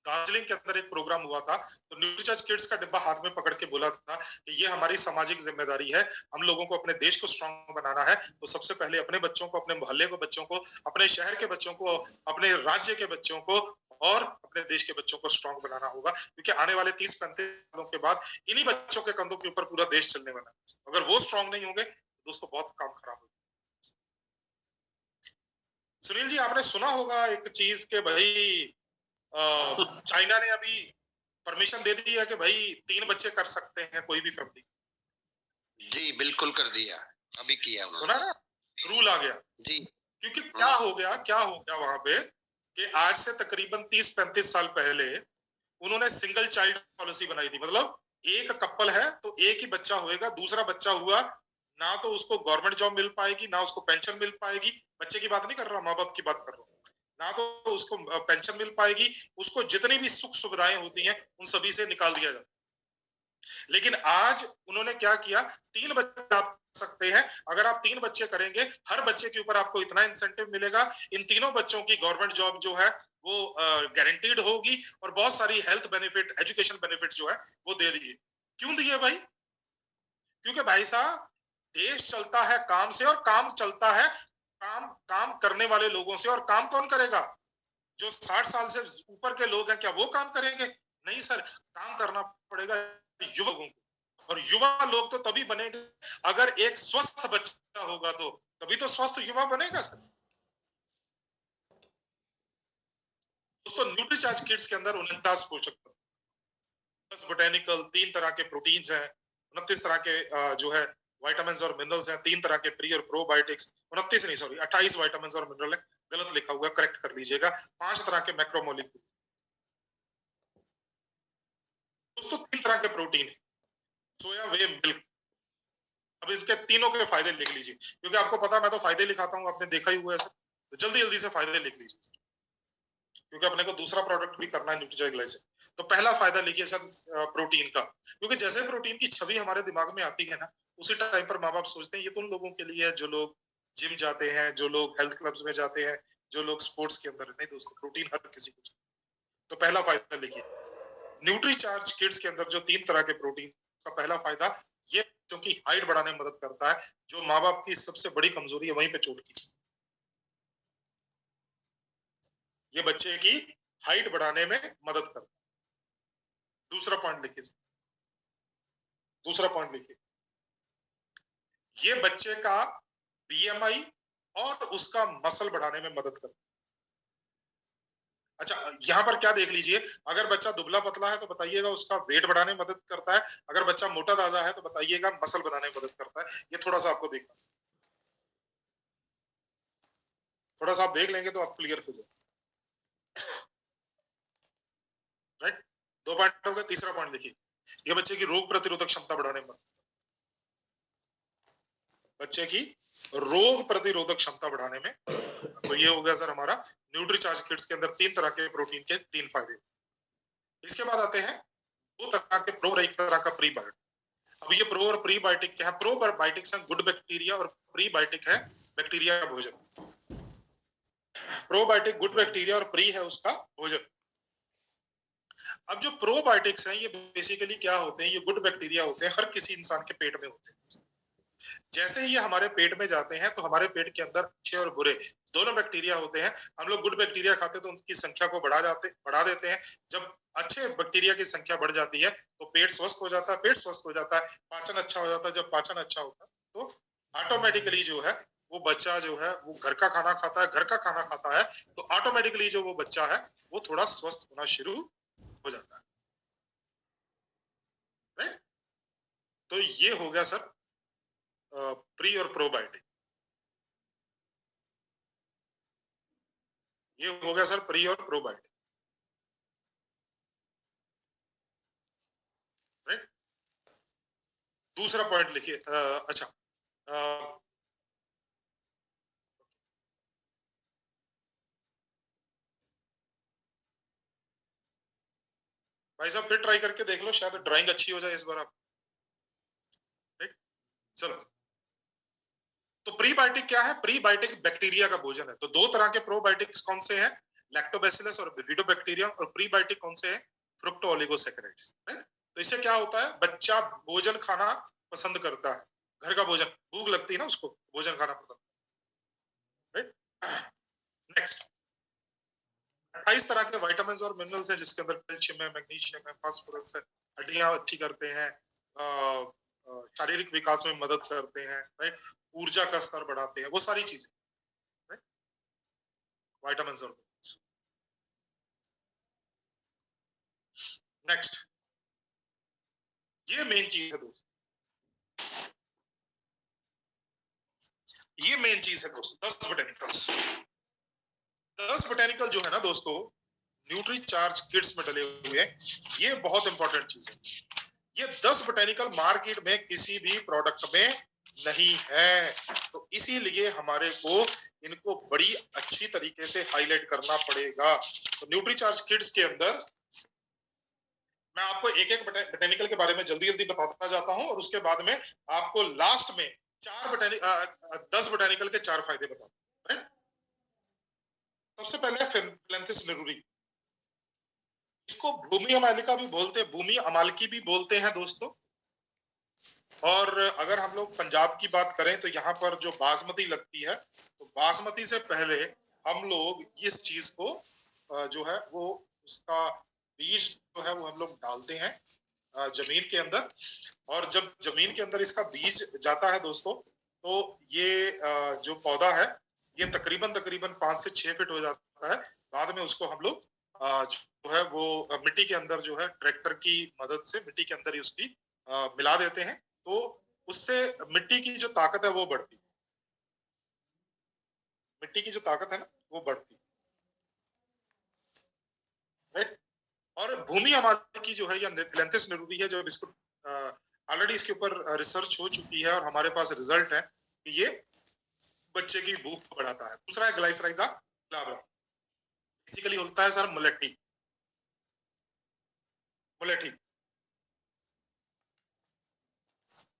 दार्जिलिंग के अंदर एक प्रोग्राम हुआ था, तो न्यूट्रीचार्ज किड्स का डिब्बा हाथ में पकड़ के बोला था कि ये हमारी सामाजिक जिम्मेदारी है, हम लोगों को अपने देश को स्ट्रांग बनाना है, तो सबसे पहले अपने बच्चों को, अपने मोहल्ले के बच्चों को, अपने शहर के बच्चों को, अपने राज्य के बच्चों को और अपने देश के बच्चों को स्ट्रांग बनाना होगा, क्योंकि आने वाले 30-35 सालों के बाद इन्हीं बच्चों के कंधों के ऊपर पूरा देश चलने वाला है। अगर वो स्ट्रांग नहीं होंगे दोस्तों, बहुत काम खराब होगा। सुनील जी, आपने सुना होगा एक चीज के भाई चाइना ने अभी परमिशन दे दी है कि भाई 3 बच्चे कर सकते हैं कोई भी फैमिली। जी बिल्कुल कर दिया, अभी किया सुना ना, रूल आ गया जी। क्योंकि क्या हो गया वहां पे कि आज से तकरीबन 30-35 साल पहले उन्होंने सिंगल चाइल्ड पॉलिसी बनाई थी, मतलब एक कपल है तो एक ही बच्चा होएगा, दूसरा बच्चा हुआ ना तो उसको गवर्नमेंट जॉब मिल पाएगी, ना उसको पेंशन मिल पाएगी। बच्चे की बात नहीं कर रहा, माँ बाप की बात कर रहा हूँ। ना तो उसको पेंशन मिल पाएगी, उसको जितनी भी सुख सुविधाएं होती हैं उन सभी से निकाल दिया जाता है। लेकिन आज उन्होंने क्या किया, 3 बच्चे आप सकते हैं, अगर आप 3 बच्चे करेंगे, हर बच्चे के ऊपर आपको इतना इंसेंटिव मिलेगा, इन तीनों बच्चों की गवर्नमेंट जॉब जो है वो गारंटीड होगी, और बहुत सारी हेल्थ बेनिफिट, एजुकेशन बेनिफिट जो है वो दे दिए। क्यों दिए भाई? क्योंकि भाई साहब देश चलता है काम से, और काम चलता है काम करने वाले लोगों से। और काम कौन करेगा? जो 60 साल से ऊपर के लोग हैं, क्या वो काम करेंगे? नहीं सर, काम करना पड़ेगा युवकों को। और युवा लोग तो तभी बनेंगे अगर एक स्वस्थ बच्चा होगा, तो तभी तो स्वस्थ युवा बनेगा सर। दोस्तों, न्यूट्रीचार्ज किट्स के अंदर 49 पोषक तत्व, 10 बोटेनिकल, 3 तरह के प्रोटीन्स हैं, 29 तरह के जो है विटामिन्स और मिनरल्स हैं, 3 तरह के प्री और प्रोबायोटिक्स, 29 नहीं सॉरी 28 विटामिन्स और मिनरल है, गलत लिखा हुआ, करेक्ट कर लीजिएगा। 5 तरह के मैक्रोमोलिक्यूल। दोस्तों 3 तरह के प्रोटीन है, सोया, वे, मिल्क। अब इनके तीनों के फायदे लिख लीजिए, क्योंकि आपको पता मैं तो फायदे लिखाता हूँ, आपने देखा ही हुआ है सर, तो जल्दी जल्दी से फायदे लिख लीजिए, क्योंकि अपने को दूसरा प्रोडक्ट भी करना है न्यूट्रीचार्ज से। तो पहला फायदा लिखिए सर प्रोटीन का, क्योंकि जैसे प्रोटीन की छवि हमारे दिमाग में आती है ना, उसी टाइम पर माँ बाप सोचते हैं ये तो उन लोगों के लिए है जो लोग जिम जाते हैं, जो लोग हेल्थ क्लब्स में जाते हैं, जो लोग स्पोर्ट्स के अंदर। नहीं दोस्तों, प्रोटीन हर किसी को चाहिए। तो पहला फायदा लिखिए, न्यूट्रीचार्ज किड्स के अंदर जो 3 तरह के प्रोटीन का पहला फायदा, ये बच्चों की हाइट बढ़ाने में मदद करता है, जो माँ बाप की सबसे बड़ी कमजोरी है, वहीं पे चोट की। ये बच्चे की हाइट बढ़ाने में मदद करता है। दूसरा पॉइंट लिखिए, दूसरा पॉइंट लिखिए, ये बच्चे का बीएमआई और उसका मसल बढ़ाने में मदद करता है। अच्छा, यहाँ पर क्या देख लीजिए, अगर बच्चा दुबला पतला है तो बताइएगा उसका वेट बढ़ाने में मदद करता है, अगर बच्चा मोटा ताजा है तो बताइएगा मसल बनाने में मदद करता है। ये थोड़ा सा आपको देखना, थोड़ा सा आप देख लेंगे तो आप क्लियर हो जाए। राइट, 2 पॉइंट हो गए। तीसरा पॉइंट देखिए, ये बच्चे की रोग प्रतिरोधक क्षमता बढ़ाने में, बच्चे की रोग प्रतिरोधक क्षमता बढ़ाने में। तो ये हो गया सर हमारा न्यूट्रीचार्ज किट्स के अंदर 3 तरह के प्रोटीन के 3 फायदे। इसके बाद आते हैं 2 तरह के प्रो और 1 तरह का प्रीबायोटिक। अब ये प्रो और प्रीबायोटिक क्या है? प्रोबायोटिक्स है गुड बैक्टीरिया, और प्रीबायोटिक है बैक्टीरिया का भोजन। प्रोबायोटिक गुड बैक्टीरिया और प्री है उसका भोजन। अब जो प्रोबायोटिक्स हैं ये बेसिकली क्या होते हैं? ये गुड बैक्टीरिया होते हैं, हर किसी इंसान के पेट में होते हैं। जैसे ही ये हमारे पेट में जाते हैं तो हमारे पेट के अंदर अच्छे और बुरे दोनों बैक्टीरिया होते हैं। हम लोग गुड बैक्टीरिया खाते हैं तो उनकी संख्या को बढ़ा देते हैं। जब अच्छे बैक्टीरिया की संख्या बढ़ जाती है तो पेट स्वस्थ हो जाता है, पेट स्वस्थ हो जाता है, पाचन अच्छा हो जाता है। जब पाचन अच्छा होता है तो ऑटोमेटिकली जो है वो बच्चा जो है वो घर का खाना खाता है, घर का खाना खाता है तो ऑटोमेटिकली जो वो बच्चा है वो थोड़ा स्वस्थ होना शुरू हो जाता है। राइट, तो ये हो गया सर प्री और प्रोबायोटिक। ये हो गया सर प्री और प्रोबायोटिक। राइट, दूसरा पॉइंट लिखिए। अच्छा, भाई साहब फिर ट्राई करके देख लो, शायद ड्राइंग अच्छी हो जाए इस बार आप। राइट, चलो। तो प्रीबायोटिक क्या है? प्रीबायोटिक बैक्टीरिया का भोजन है। तो 2 तरह के प्रोबायोटिक्स कौन से हैं? लैक्टोबैसिलस और बिफिडोबैक्टीरियम। और प्रीबायोटिक कौन से हैं? फ्रुक्टोओलिगोसैकेराइड्स। तो इससे क्या होता है? बच्चा भोजन खाना पसंद करता है, घर का भोजन, भूख लगती है ना उसको, भोजन खाना पसंद। राइट, नेक्स्ट, 28 तरह के विटामिन और मिनरल्स हैं जिसके अंदर कैल्शियम है, मैग्नीशियम है, फास्फोरस है, हड्डियां अच्छी करते हैं, शारीरिक विकास में मदद करते हैं। राइट, ऊर्जा का स्तर बढ़ाते हैं, वो सारी चीजें। राइट, विटामिन और मिनरल्स। नेक्स्ट, ये मेन चीज है दोस्तों, ये मेन चीज है दोस्तों, 10 बोटेनिकल्स। 10 बोटेनिकल जो है ना दोस्तों, न्यूट्री चार्ज किट्स में डले हुए हैं, ये बहुत इंपॉर्टेंट चीज है। ये 10 बोटेनिकल मार्केट में किसी भी प्रोडक्ट में नहीं है, तो इसीलिए हमारे को इनको बड़ी अच्छी तरीके से हाईलाइट करना पड़ेगा। तो न्यूट्री चार्ज किट्स के अंदर मैं आपको एक एक बोटेनिकल के बारे में जल्दी जल्दी बताता जाता हूं और उसके बाद में आपको लास्ट में 10 बोटेनिकल के 4 फायदे बताता हूं। सबसे पहले फिलेंथिस निरूरी, इसको भूमि अमालिका भी बोलते हैं, भूमि अमालकी भी बोलते हैं दोस्तों। और अगर हम लोग पंजाब की बात करें तो यहाँ पर जो बासमती लगती है, तो बासमती से पहले हम लोग इस चीज को जो है वो उसका बीज जो है वो हम लोग डालते हैं जमीन के अंदर, और जब जमीन के अंदर इसका बीज जाता है दोस्तों, तो ये जो पौधा है ये तकरीबन 5 से 6 फीट हो जाता है। बाद में उसको हम लोग जो है वो मिट्टी के अंदर जो है ट्रैक्टर की मदद से मिट्टी के अंदर ही उसकी मिला देते हैं, तो उससे मिट्टी की जो ताकत है वो बढ़ती, मिट्टी की जो ताकत है ना वो बढ़ती, राइट। और भूमि अमालकी जो है या फिलेंथिस निरूरी है, जब इसको ऑलरेडी इसके ऊपर रिसर्च हो चुकी है और हमारे पास रिजल्ट है कि ये बच्चे की भूख को बढ़ाता है। दूसरा है ग्लाइसराइजा ग्लाब्रा, बेसिकली होता है सर मुलेठी, मुलेठी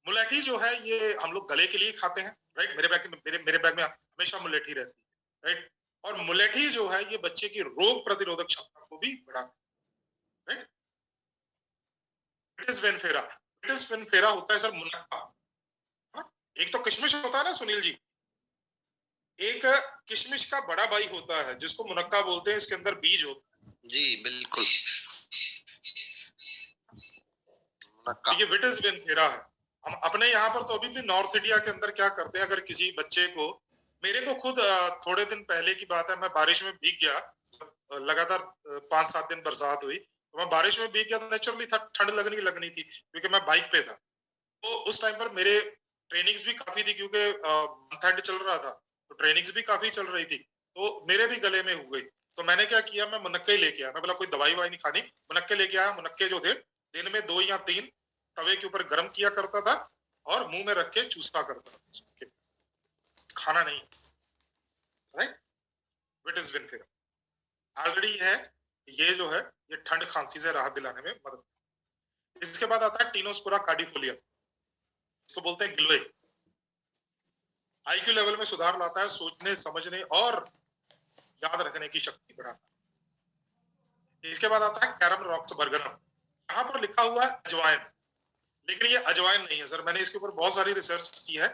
मुलेठी जो है ये हम लोग गले के लिए खाते हैं, राइट। मेरे बैग में हमेशा मुलेठी रहती है, राइट। और मुलेठी जो है ये बच्चे की रोग प्रतिरोधक क्षमता को भी बढ़ाता है, राइट। विटिस वेनफेरा, विटिस वेनफेरा होता है सर मुनक्का। एक तो किशमिश होता है ना सुनील जी, एक किशमिश का बड़ा भाई होता है जिसको मुनक्का बोलते हैं, इसके अंदर बीज होता है। जी बिल्कुल, ये विटिस वेनफेरा है। हम अपने यहाँ पर तो अभी भी नॉर्थ इंडिया के अंदर क्या करते हैं, अगर किसी बच्चे को, मेरे को खुद थोड़े दिन पहले की बात है, मैं बारिश में भीग गया, लगातार 5-7 दिन बरसात हुई, तो मैं बारिश में भीग गया, तो नेचुरली था ठंड लगनी थी क्योंकि मैं बाइक पे था। तो उस टाइम पर मेरे ट्रेनिंग्स भी काफी थी क्योंकि ठंड चल रहा था, तो ट्रेनिंग्स भी काफी चल रही थी, तो मेरे भी गले में हो गई। तो मैंने क्या किया, मैं मुनक्के लेके आया, मैं बोला कोई दवाई वाई नहीं खानी, मुनक्के लेके आया। मुनक्के जो थे दिन में 2 या 3 तवे के ऊपर गर्म किया करता था और मुंह में रख के चूसा करता था, खाना नहीं, राइट। विटिस वेनफेरा ऑलरेडी है, ये जो है ये ठंड खांसी से राहत दिलाने में मदद। इसके बाद आता है टीनोस्पोरा कार्डिफोलिया, इसको बोलते हैं गिलोय। आईक्यू लेवल में सुधार लाता है, सोचने समझने और याद रखने की शक्ति बढ़ाता है। इसके बाद आता है कैरम रॉक्स बर्गनम, यहाँ पर लिखा हुआ है अजवाइन, लेकिन ये अजवाइन नहीं है सर, मैंने इसके ऊपर बहुत सारी रिसर्च की है।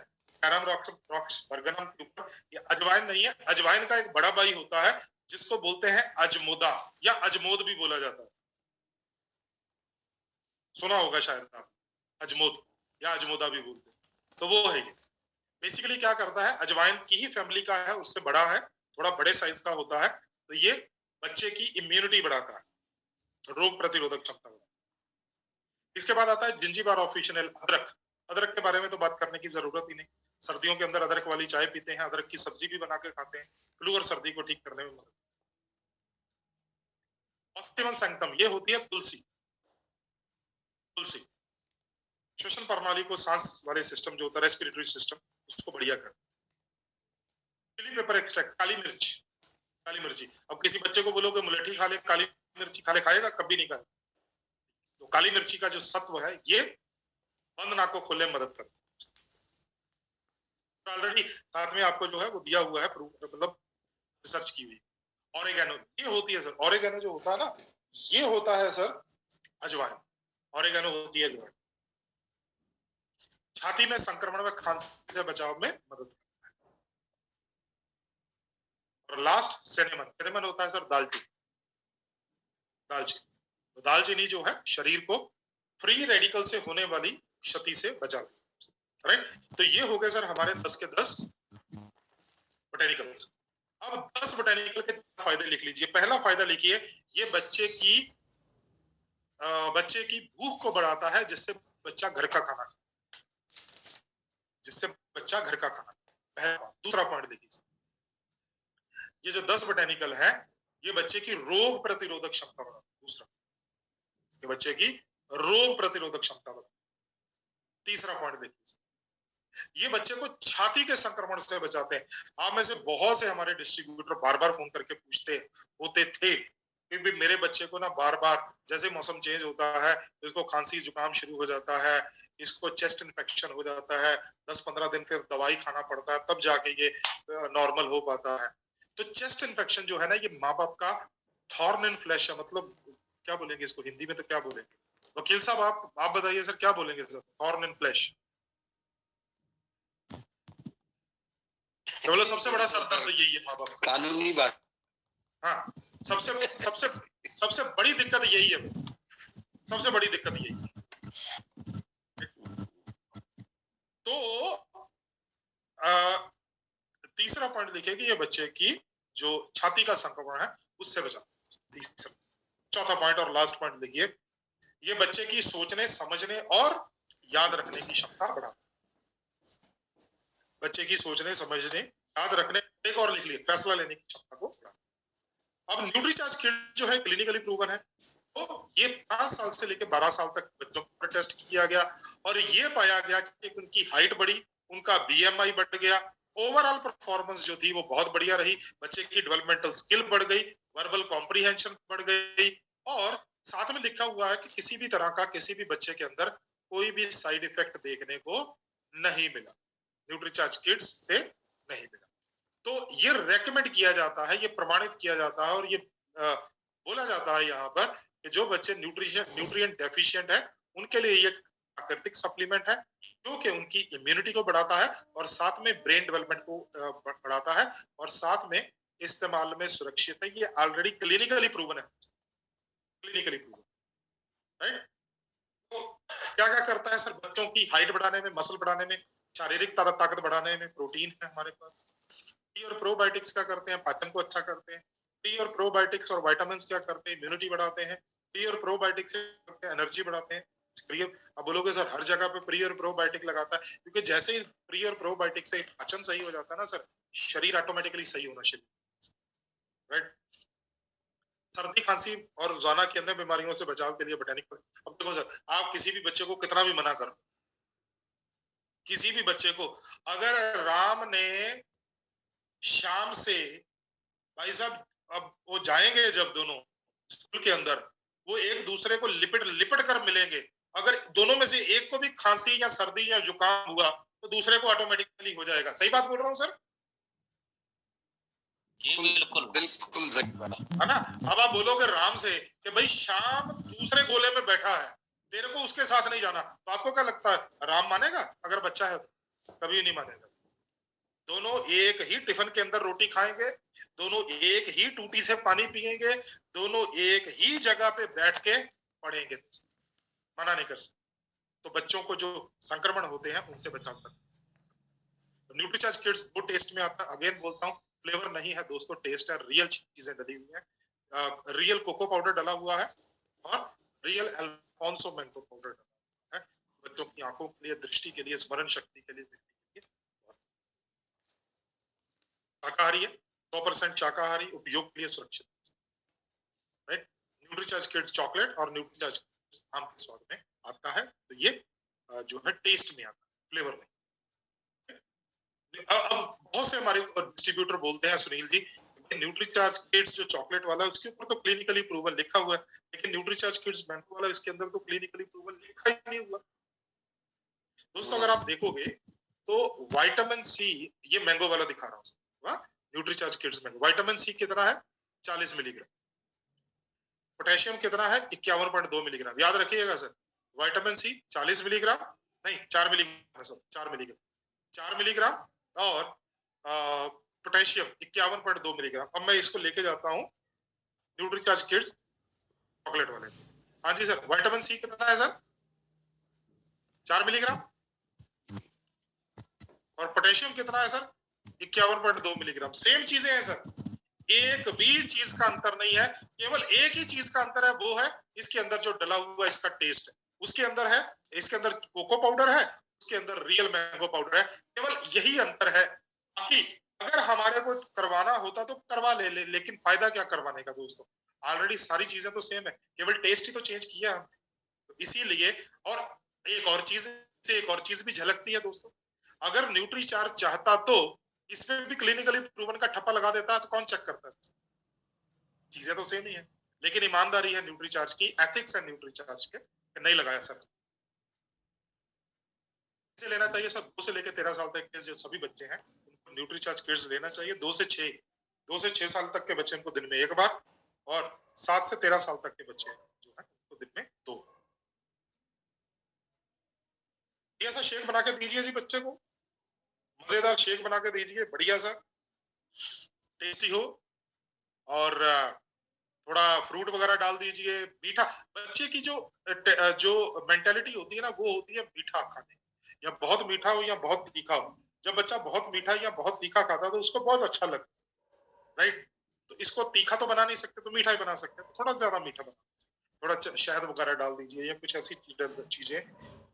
कैरम रॉक्स बर्गनम के ऊपर ये अजवाइन नहीं है, अजवाइन का एक बड़ा भाई होता है जिसको बोलते हैं अजमोदा या अजमोद भी बोला जाता है, सुना होगा शायद आप, अजमोद या अजमोदा भी बोलते हैं, तो वो है ये। बेसिकली क्या करता है, अजवाइन की ही फैमिली का है, उससे बड़ा है, थोड़ा बड़े साइज का होता है, तो ये बच्चे की इम्यूनिटी बढ़ाता है, रोग प्रतिरोधक क्षमता बढ़ाता है। इसके बाद आता है जिंजीबार ऑफिशियल अदरक, अदरक के बारे में तो बात करने की जरूरत ही नहीं, सर्दियों के अंदर अदरक वाली चाय पीते हैं, अदरक की सब्जी भी बना के खाते हैं, फ्लू और सर्दी को ठीक करने में मदद। ऑस्टिमम सैंक्टम, ये होती है तुलसी, तुलसी श्वसन प्रणाली को, सांस वाले सिस्टम जो होता है रेस्पिरेटरी सिस्टम, उसको बढ़िया कर। चिली पेपर एक्सट्रैक्ट, काली मिर्च, काली मिर्ची। अब किसी बच्चे को बोलोगे मुलेठी खा ले, काली मिर्ची खा ले, खाएगा? कभी नहीं खाएगा। तो काली मिर्ची का जो सत्व है ये बंद नाक को खोलने में मदद करता है। ऑलरेडी साथ में आपको जो है वो दिया हुआ है, मतलब रिसर्च की हुई। ऑरेगेनो, ये होती है सर, ऑरेगेनो जो होता है ना, ये होता है सर अजवाइन, ऑरेगेनो होती है अजवाइन, छाती में संक्रमण में खांसी से बचाव में मदद करता है। और लास्ट सिनेमन, सिनेमन होता है सर दालचीनी, दालचीनी, तो दालचीनी जो है शरीर को फ्री रेडिकल से होने वाली क्षति से बचाता है, राइट। तो ये हो गए सर हमारे 10 के 10 बोटेनिकल्स। अब 10 बोटेनिकल के फायदे लिख लीजिए। पहला फायदा लिखिए, ये बच्चे की भूख को बढ़ाता है, जिससे बच्चा घर का खाना खाए, जिससे बच्चा घर का खाना खाए। दूसरा पॉइंट देखिए, ये जो 10 बोटेनिकल है ये बच्चे की रोग प्रतिरोधक क्षमता बढ़ाता है। दूसरा, ये बच्चे की रोग प्रतिरोधक क्षमता बढ़ाता है। तीसरा पॉइंट देखिए, ये बच्चे को छाती के संक्रमण से बचाते हैं। आप में से बहुत से हमारे डिस्ट्रीब्यूटर बार बार फोन करके पूछते होते थे कि भी मेरे बच्चे को ना बार बार जैसे मौसम चेंज होता है इसको खांसी जुकाम शुरू हो जाता है, इसको चेस्ट इन्फेक्शन हो जाता है, 10-15 दिन फिर दवाई खाना पड़ता है, तब जाके ये नॉर्मल हो पाता है। तो चेस्ट इन्फेक्शन जो है ना, ये माँ बाप का थॉर्न इन फ्लैश है। मतलब क्या बोलेंगे इसको हिंदी में, तो क्या बोलेंगे वकील साहब, आप बताइए सर, क्या बोलेंगे सर थॉर्न इन फ्लैश? तो बोलो सबसे बड़ा सर दर्द यही है माँ बाप का। कानूनी बात। हाँ, सबसे सबसे सबसे बड़ी दिक्कत यही है, सबसे बड़ी दिक्कत यही है। तो तीसरा पॉइंट लिखिए कि ये बच्चे की जो छाती का संक्रमण है उससे बचाता है। चौथा पॉइंट और लास्ट पॉइंट लिखिए, ये बच्चे की सोचने समझने और याद रखने की क्षमता बढ़ाता है। बच्चे की सोचने समझने याद रखने, एक और लिख लिए, फैसला लेने की क्षमता को बढ़ाता है। अब न्यूट्रीचार्ज किट जो है क्लिनिकली प्रूवन है। तो ये 5 साल से लेकर 12 साल तक बच्चों पर टेस्ट किया गया और ये पाया गया कि उनकी हाइट बढ़ी, उनका बीएमआई बढ़ गया, ओवरऑल परफॉर्मेंस जो थी वो बहुत बढ़िया रही, बच्चे की डेवलपमेंटल स्किल बढ़ गई, वर्बल कॉम्प्रिहेंशन बढ़ गई, और साथ में लिखा हुआ है कि किसी भी तरह का किसी भी बच्चे के अंदर कोई भी साइड इफेक्ट देखने को नहीं मिला, न्यूट्रीचार्ज किट्स से नहीं मिला। तो ये रेकमेंड किया जाता है, ये प्रमाणित किया जाता है और ये बोला जाता है यहाँ पर कि जो बच्चे न्यूट्रिएंट डेफिशिएंट है उनके लिए ये प्राकृतिक सप्लीमेंट है, जो कि उनकी इम्यूनिटी को बढ़ाता है और साथ में ब्रेन डेवलपमेंट को बढ़ाता है और साथ में इस्तेमाल में सुरक्षित है। ये ऑलरेडी क्लिनिकली प्रूवन है, क्लिनिकली प्रूवन, राइट। तो क्या क्या करता है सर? बच्चों की हाइट बढ़ाने में, मसल बढ़ाने में, शारीरिक ताकत बढ़ाने में, प्रोटीन है हमारे पास। प्री और प्रोबायोटिक्स क्या करते हैं? पाचन को अच्छा करते हैं। प्री और प्रोबायोटिक्स और विटामिन क्या करते हैं? इम्यूनिटी बढ़ाते हैं। प्री और प्रोबायोटिक्स एनर्जी बढ़ाते हैं। अब बोलोगे सर हर जगह पे प्री और प्रोबायोटिक लगाता है, क्योंकि जैसे ही प्री और प्रोबायोटिक से पाचन सही हो जाता है ना सर, शरीर ऑटोमेटिकली सही होना शुरू, राइट। सर्दी खांसी और रोजाना की अन्य बीमारियों से बचाव के लिए बोटैनिकल, अब देखो सर, आप किसी भी बच्चे को कितना भी मना करो, किसी भी बच्चे को, अगर राम ने शाम से, भाई साहब अब वो जाएंगे जब दोनों स्कूल के अंदर, वो एक दूसरे को लिपट कर मिलेंगे, अगर दोनों में से एक को भी खांसी या सर्दी या जुकाम हुआ तो दूसरे को ऑटोमेटिकली हो जाएगा। सही बात बोल रहा हूँ सर? जी बिल्कुल बिल्कुल सही बात है ना। अब आप बोलोगे राम से कि भाई शाम दूसरे गोले में बैठा है, तेरे को उसके साथ नहीं जाना, तो आपको क्या लगता है राम मानेगा? अगर बच्चा है तो कभी नहीं मानेगा। दोनों एक ही टिफिन के अंदर रोटी खाएंगे, दोनों एक ही टूटी से पानी पिएंगे, दोनों एक ही जगह पे बैठ के पढ़ेंगे, मना नहीं कर सकते। तो बच्चों को जो संक्रमण होते हैं उनसे बचाव करना। न्यूट्रीचार्ज किड्स दो टेस्ट में आता है, अगेन बोलता हूँ, फ्लेवर नहीं है दोस्तों, टेस्ट है, रियल चीजें डली हुई है, रियल कोको पाउडर डला हुआ है और रियल अल्फोंसो मैंगो पाउडर डला हुआ है। बच्चों की आंखों के लिए, दृष्टि के लिए, स्मरण शक्ति के लिए, शाकाहारी है, 100% शाकाहारी, उपयोग के लिए सुरक्षित, राइट। न्यूट्रीचार्ज किड्स चॉकलेट और न्यूट्रीचार्ज आम के स्वाद में आता है, तो ये जो है टेस्ट में आता है, फ्लेवर में। अब बहुत से हमारे डिस्ट्रीब्यूटर बोलते हैं सुनील जी, न्यूट्रीचार्ज किड्स जो चॉकलेट वाला है उसके ऊपर तो क्लिनिकली प्रूवन लिखा हुआ है, लेकिन न्यूट्रीचार्ज किड्स मैंगो वाला इसके अंदर तो क्लिनिकली प्रूवन लिखा ही नहीं हुआ। दोस्तों अगर आप देखोगे तो विटामिन सी, ये मैंगो वाला दिखा रहा हूँ, Nutricharge kids mango, vitamin C कितना है? 40 मिलीग्राम। पोटेशियम कितना है? 51.2 मिलीग्राम। याद रखिएगा सर, विटामिन सी 40 मिलीग्राम, नहीं 4 मिलीग्राम, सर 4 मिलीग्राम, 4 मिलीग्राम, और पोटेशियम 51.2 मिलीग्राम। अब मैं इसको लेके जाता हूँ न्यूट्रीचार्ज किड्स चॉकलेट वाले। हाँ जी सर, विटामिन सी कितना है सर? 4 मिलीग्राम। और पोटेशियम कितना है सर? 51.2 मिलीग्राम। सेम चीजें हैं सर, एक भी चीज का अंतर नहीं है, केवल एक ही चीज का अंतर है, वो है इसके अंदर जो डला हुआ इसका टेस्ट है, उसके अंदर है, इसके अंदर कोको पाउडर है, उसके अंदर रियल मैंगो पाउडर है, केवल यही अंतर है। बाकी अगर हमारे को करवाना होता तो करवा ले, लेकिन फायदा क्या करवाने का दोस्तों, ऑलरेडी सारी चीजें तो सेम है, केवल टेस्ट ही तो चेंज किया हमने। तो इसीलिए, और एक और चीज भी झलकती है दोस्तों, अगर न्यूट्रीचार्ज चाहता तो इसमें भी क्लिनिकली प्रूवन का ठप्पा लगा देता है, तो कौन चेक करता है? चीजें तो सेम ही है, लेकिन ईमानदारी है न्यूट्रीचार्ज की, एथिक्स है न्यूट्रीचार्ज के, नहीं लगाया सर। इसे लेना चाहिए सर, 2 से लेकर 13 साल तक के जो सभी बच्चे हैं उनको न्यूट्रीचार्ज किट्स लेना चाहिए। 2 से 6 साल तक के बच्चे उनको दिन में 1 बार, और 7 से 13 साल तक के बच्चे जो है उनको दिन में 2। ऐसा शेक बना के दीजिए जी बच्चे को, मजेदार शेक बना के दीजिए, बढ़िया सा टेस्टी हो, और थोड़ा फ्रूट वगैरह डाल दीजिए, मीठा। बच्चे की जो मेंटेलिटी होती है ना, वो होती है मीठा खाने, या बहुत मीठा हो या बहुत तीखा हो। जब बच्चा बहुत मीठा या बहुत तीखा खाता है तो उसको बहुत अच्छा लगता है, राइट। तो इसको तीखा तो बना नहीं सकते, तो मीठा ही बना सकते हैं, तो थोड़ा ज्यादा मीठा बना, थोड़ा शहद वगैरह डाल दीजिए, या कुछ ऐसी चीजें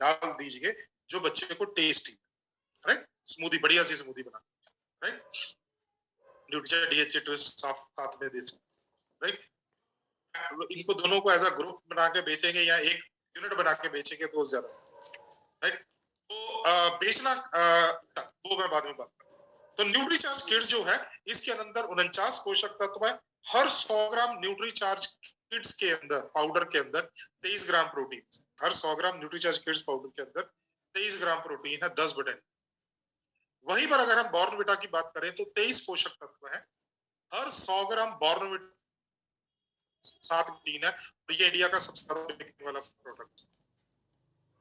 डाल दीजिए जो बच्चे को टेस्टी, राइट। स्मूदी, बढ़िया सी स्मूदी बना, राइट। न्यूट्रिशन डीएचए ट्विस्ट साथ में दे सकते, राइट। इनको दोनों को एज अ ग्रुप बना के बेचेंगे या एक यूनिट बना के बेचेंगे तो ज्यादा, राइट। तो बेचना वो मैं बाद में बात करूंगा। तो न्यूट्रीचार्ज किड्स जो है, इसके अंदर 49 पोषक तत्व है। हर 100 ग्राम न्यूट्रीचार्ज किड्स के अंदर, पाउडर के अंदर 23 ग्राम प्रोटीन। हर 100 ग्राम न्यूट्रीचार्ज किड्स पाउडर के अंदर 23 ग्राम प्रोटीन है, 10 विटामिन। वहीं पर अगर हम बॉर्नविटा की बात करें तो 23 पोषक तत्व है। हर 100 ग्राम बॉर्नविटा 7 प्रोटीन है, और ये इंडिया का सबसे ज्यादा बिकने वाला प्रोडक्ट,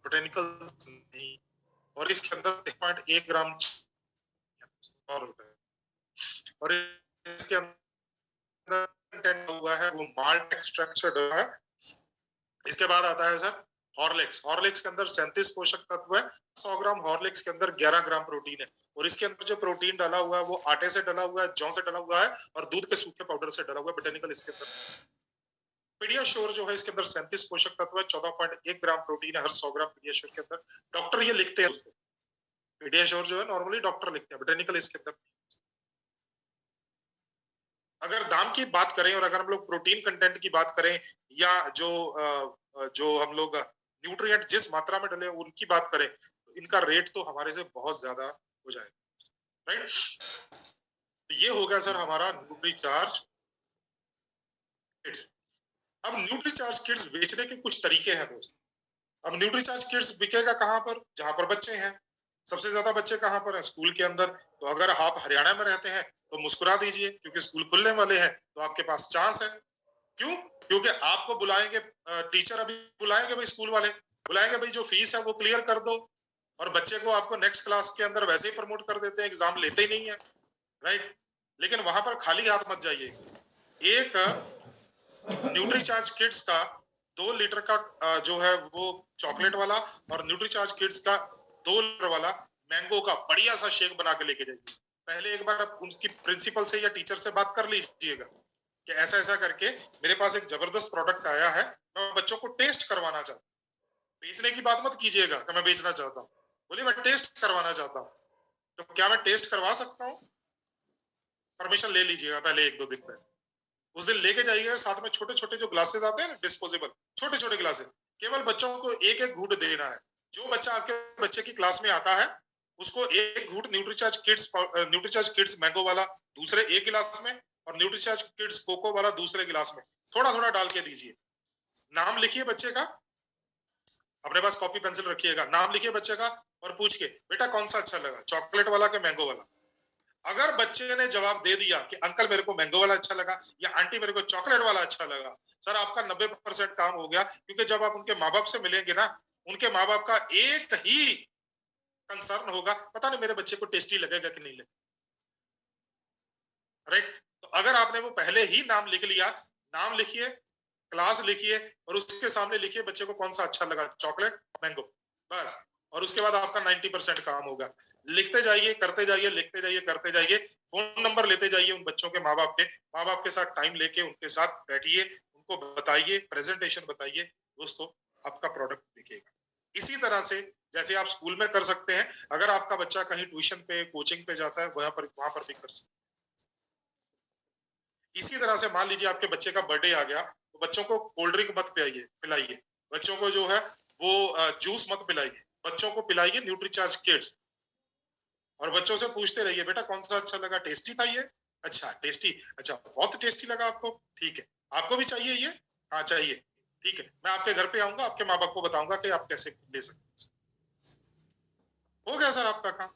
बोटेनिकल नहीं। और इसके अंदर 1.1 ग्राम और इसके अंदर कंटेंट हुआ है वो माल्ट एक्सट्रैक्ट से डला है। इसके बाद आता है सर हॉर्लिक्स। हॉर्लिक्स के अंदर 37 पोषक तत्व है। 100 ग्राम हॉर्लिक्स के अंदर 11 ग्राम प्रोटीन है, और इसके अंदर जो प्रोटीन डाला हुआ है वो आटे से डला हुआ है, जौ से डला हुआ है, और दूध के सूखे पाउडर से डला हुआ है, बोटेनिकल इसके अंदर। पीडियाश्योर जो है इसके अंदर 37 पोषक तत्व है, 14.1 ग्राम प्रोटीन है हर 100 ग्राम पीडियाश्योर के अंदर। डॉक्टर ये लिखते हैं उसको, पीडियाश्योर जो है नॉर्मली डॉक्टर लिखते हैं, बोटेनिकल इसके अंदर। अगर दाम की बात करें और अगर हम लोग प्रोटीन कंटेंट की बात करें, या जो हम लोग न्यूट्रिएंट जिस मात्रा में डले उनकी बात करें, तो इनका रेट तो हमारे से बहुत ज्यादा हो जाएगा, राइट। ये हो गया सर हमारा न्यूट्रीचार्ज किड्स। अब न्यूट्रीचार्ज किड्स बेचने के कुछ तरीके हैं दोस्तों। अब न्यूट्रीचार्ज किड्स बिकेगा कहाँ पर? जहां पर बच्चे हैं। सबसे ज्यादा बच्चे कहाँ पर है? स्कूल के अंदर। तो अगर आप हरियाणा में रहते हैं तो मुस्कुरा दीजिए, क्योंकि स्कूल खुलने वाले हैं, तो आपके पास चांस है। क्यों? क्योंकि आपको बुलाएंगे टीचर, अभी बुलाएंगे भाई, स्कूल वाले बुलाएंगे भाई जो फीस है वो क्लियर कर दो, और बच्चे को आपको नेक्स्ट क्लास के अंदर वैसे ही प्रमोट कर देते हैं, एग्जाम लेते ही नहीं है, राइट। लेकिन वहां पर खाली हाथ मत जाइए। एक न्यूट्रीचार्ज किड्स का 2 लीटर का जो है वो चॉकलेट वाला, और न्यूट्रीचार्ज किड्स का 2 लीटर वाला मैंगो का बढ़िया सा शेक बना के लेके जाइए। पहले एक बार आप उनकी प्रिंसिपल से या टीचर से बात कर लीजिएगा कि ऐसा ऐसा करके मेरे पास एक जबरदस्त प्रोडक्ट आया है, मैं बच्चों को टेस्ट करवाना चाहता हूँ। बेचने की बात मत कीजिएगा कि मैं बेचना चाहता हूँ, बोलिए मैं टेस्ट करवाना चाहता हूँ। तो क्या मैं टेस्ट करवा सकता हूँ? परमिशन ले लीजिएगा पहले 1-2 दिन पहले। उस दिन लेके जाइएगा, साथ में छोटे छोटे जो ग्लासेस आते हैं ना, डिस्पोजेबल छोटे छोटे ग्लासेस, केवल बच्चों को एक एक घूंट देना है। जो बच्चा आपके बच्चे की क्लास में आता है उसको एक घूंट न्यूट्रीचार्ज किड्स मैंगो वाला दूसरे एक गिलास में, और न्यूट्रीचार्ज किड्स कोको वाला दूसरे गिलास में थोड़ा थोड़ा डाल के दीजिए। नाम लिखिए बच्चे का, अपने पास कॉपी पेंसिल रखिएगा, नाम लिखिए बच्चे का, और पूछ के बेटा कौन सा अच्छा लगा, चॉकलेट वाला के मैंगो वाला। अगर बच्चे ने जवाब दे दिया कि अंकल मेरे को मैंगो वाला अच्छा लगा, या आंटी मेरे को चॉकलेट वाला अच्छा लगा, सर आपका 90% काम हो गया। क्योंकि जब आप उनके माँ बाप से मिलेंगे ना, उनके माँ बाप का एक ही कंसर्न होगा, पता नहीं मेरे बच्चे को टेस्टी लगेगा कि नहीं लगेगा, राइट। तो अगर आपने वो पहले ही नाम लिख लिया, नाम लिखिए, क्लास लिखिए, और उसके सामने लिखिए बच्चे को कौन सा अच्छा लगा, चॉकलेट मैंगो, बस। और उसके बाद आपका 90% काम होगा। लिखते जाइए, करते जाइए, लिखते जाइए, करते जाइए। फोन नंबर लेते जाइए उन बच्चों के, माँ बाप के साथ टाइम लेके उनके साथ बैठिए, उनको बताइए, प्रेजेंटेशन बताइए, दोस्तों आपका प्रोडक्ट दिखेगा। इसी तरह से जैसे आप स्कूल में कर सकते हैं, अगर आपका बच्चा कहीं ट्यूशन पे कोचिंग पे जाता है वहां पर भी कर सकते हैं। इसी तरह से मान लीजिए आपके बच्चे का बर्थडे आ गया, तो बच्चों को कोल्ड ड्रिंक मत पिलाइए, बच्चों को जो है वो जूस मत पिलाइए, बच्चों को पिलाइए न्यूट्रीचार्ज किड्स। और बच्चों से पूछते रहिए, बेटा कौन सा अच्छा लगा, टेस्टी था ये, अच्छा टेस्टी, अच्छा बहुत टेस्टी लगा आपको, ठीक है, आपको भी चाहिए ये, हाँ चाहिए, ठीक है, मैं आपके घर पे आऊंगा, आपके माँ बाप को बताऊंगा कि आप कैसे ले सकते हैं। हो गया सर आपका काम,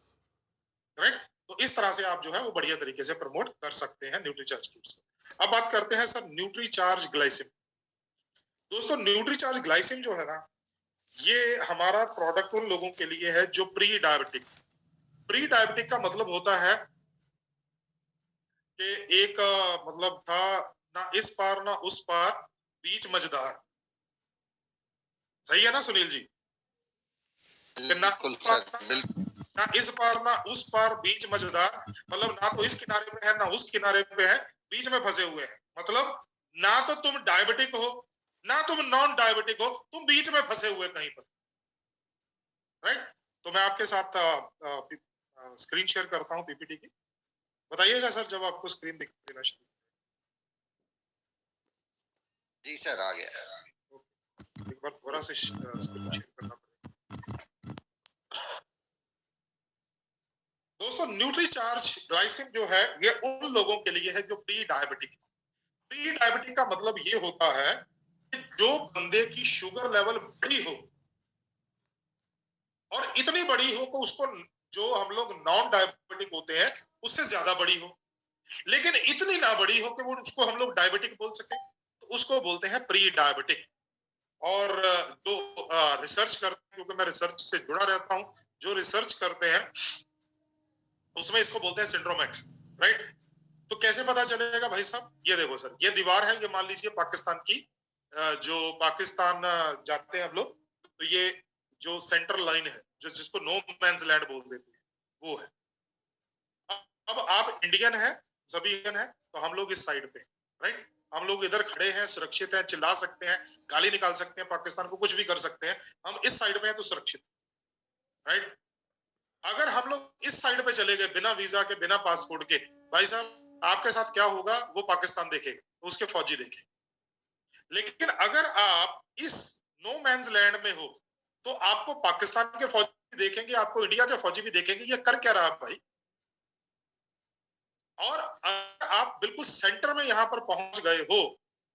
राइट। तो इस तरह से आप जो है वो बढ़िया तरीके से प्रमोट कर सकते हैं न्यूट्रीचार्ज किड्स। अब बात करते हैं सर न्यूट्रीचार्ज ग्लाइसिम। दोस्तों न्यूट्रीचार्ज ग्लाइसिम जो है ना, ये हमारा प्रोडक्ट उन लोगों के लिए है जो प्री डायबिटिक। प्री डायबिटिक का मतलब होता है कि एक मतलब था ना इस पार ना उस पार, बीच मझधार। सही है ना सुनील जी? बिल्कुल सर, बिल्कुल। ना इस पार ना उस पार, बीच मझधार, मतलब ना तो इस किनारे पे है ना उस किनारे पे है, बीच में फंसे हुए हैं। मतलब ना तो तुम डायबिटिक हो ना तुम नॉन डायबिटिक हो, तुम बीच में फंसे हुए कहीं पर, राइट। तो मैं आपके साथ स्क्रीन शेयर करता हूँ पीपीटी की, बताइएगा सर जब आपको स्क्रीन दिख देना शुरू। जी सर आ गया। एक बार थोड़ा सा स्क्रीन शेयर करना पड़ेगा। दोस्तों न्यूट्रीचार्ज ग्लाइसिम जो है ये उन लोगों के लिए है जो प्री डायबिटिक। प्री डायबिटिक का मतलब ये होता है कि जो बंदे की शुगर लेवल बड़ी हो, और इतनी बड़ी हो कि उसको, जो हम लोग नॉन डायबिटिक होते हैं उससे ज्यादा बड़ी हो, लेकिन इतनी ना बड़ी हो कि वो उसको हम लोग डायबिटिक बोल सके, तो उसको बोलते हैं प्री डायबिटिक। और जो रिसर्च करते हैं, क्योंकि मैं रिसर्च से जुड़ा रहता हूं, जो रिसर्च करते हैं उसमें इसको बोलते हैं सिंड्रोम एक्स, राइट। तो कैसे पता चलेगा भाई साहब? ये देखो सर, ये दीवार है, ये मान लीजिए पाकिस्तान की, जो पाकिस्तान जाते हैं हम लोग, तो ये जो सेंटर लाइन है, जो जिसको नो मैंस लैंड बोल देते हैं, वो है। अब आप इंडियन है, सभी इंडियन है, तो हम लोग इस साइड पे, राइट। हम लोग इधर खड़े हैं, सुरक्षित हैं, चिल्ला सकते हैं, गाली निकाल सकते हैं, पाकिस्तान को कुछ भी कर सकते हैं, हम इस साइड पे हैं तो सुरक्षित, राइट। अगर हम लोग इस साइड पे चले गए बिना वीजा के, बिना पासपोर्ट के, भाई साहब आपके साथ क्या होगा वो पाकिस्तान देखेगा, तो उसके फौजी देखे। लेकिन अगर आप इस नो मैंस लैंड में हो, तो आपको पाकिस्तान के फौजी देखेंगे, आपको इंडिया के फौजी भी देखेंगे, ये कर क्या रहा है भाई। और अगर आप बिल्कुल सेंटर में यहाँ पर पहुंच गए हो,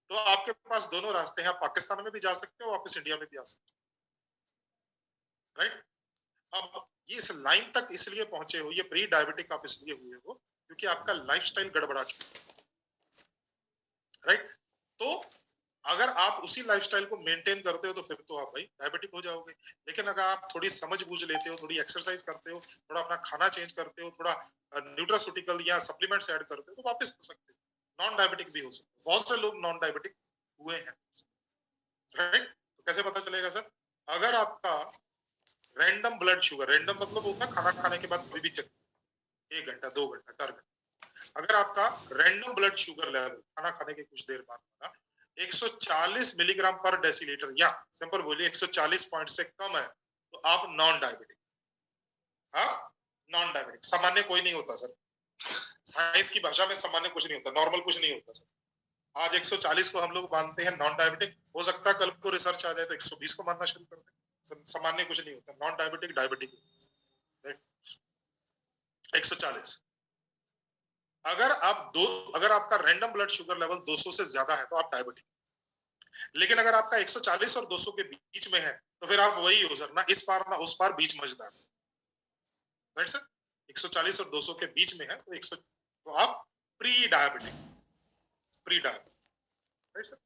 तो आपके पास दोनों रास्ते हैं, आप पाकिस्तान में भी जा सकते हो, वापस इंडिया में भी आ सकते हो, राइट। अब ये इस लाइन तक इसलिए पहुंचे हो, ये प्री डायबिटिक आप इसलिए हुए हो क्योंकि आपका लाइफस्टाइल गड़बड़ा चुका है, राइट। तो अगर आप उसी लाइफस्टाइल को मेंटेन करते हो तो फिर तो आप भाई डायबिटिक हो जाओगे। लेकिन अगर आप थोड़ी समझ बूझ लेते हो, थोड़ी एक्सरसाइज करते हो, थोड़ा अपना खाना चेंज करते हो, थोड़ा न्यूट्रास्यूटिकल या सप्लीमेंट्स ऐड करते हो, तो वापस हो सकते हो, नॉन डायबिटिक भी हो सकते हो। बहुत से लोग नॉन डायबिटिक हुए हैं, राइट। तो कैसे पता चलेगा सर? अगर आपका रैंडम ब्लड शुगर, रैंडम मतलब होता है खाना खाने के बाद कोई भी चेक, 1 घंटा 2 घंटा 4 घंटा, अगर आपका रैंडम ब्लड शुगर लेवल खाना खाने के कुछ देर बाद 140 मिलीग्राम पर डेसीलीटर, या सिंपल बोलिए 140 पॉइंट से कम है, तो आप नॉन डायबिटिक। हाँ, नॉन डायबिटिक। सामान्य कोई नहीं होता सर, साइंस की भाषा में सामान्य कुछ नहीं होता, नॉर्मल कुछ नहीं होता सर। आज 140 को हम लोग मानते हैं नॉन डायबिटिक, हो सकता है कल को रिसर्च आ जाए तो 120 को मानना शुरू कर दें। सामान्य कुछ नहीं होता, नॉन डायबिटिक डायबिटिक, राइट। 140। अगर आपका रैंडम ब्लड शुगर लेवल 200 से ज्यादा है तो आप डायबिटिक। लेकिन अगर आपका 140 और 200 के बीच में है तो फिर आप वही हो सर, ना इस पार ना उस पार, बीच मझदार, राइट सर। 140 और 200 के बीच में है तो 100, तो आप pre diabetic, right sir.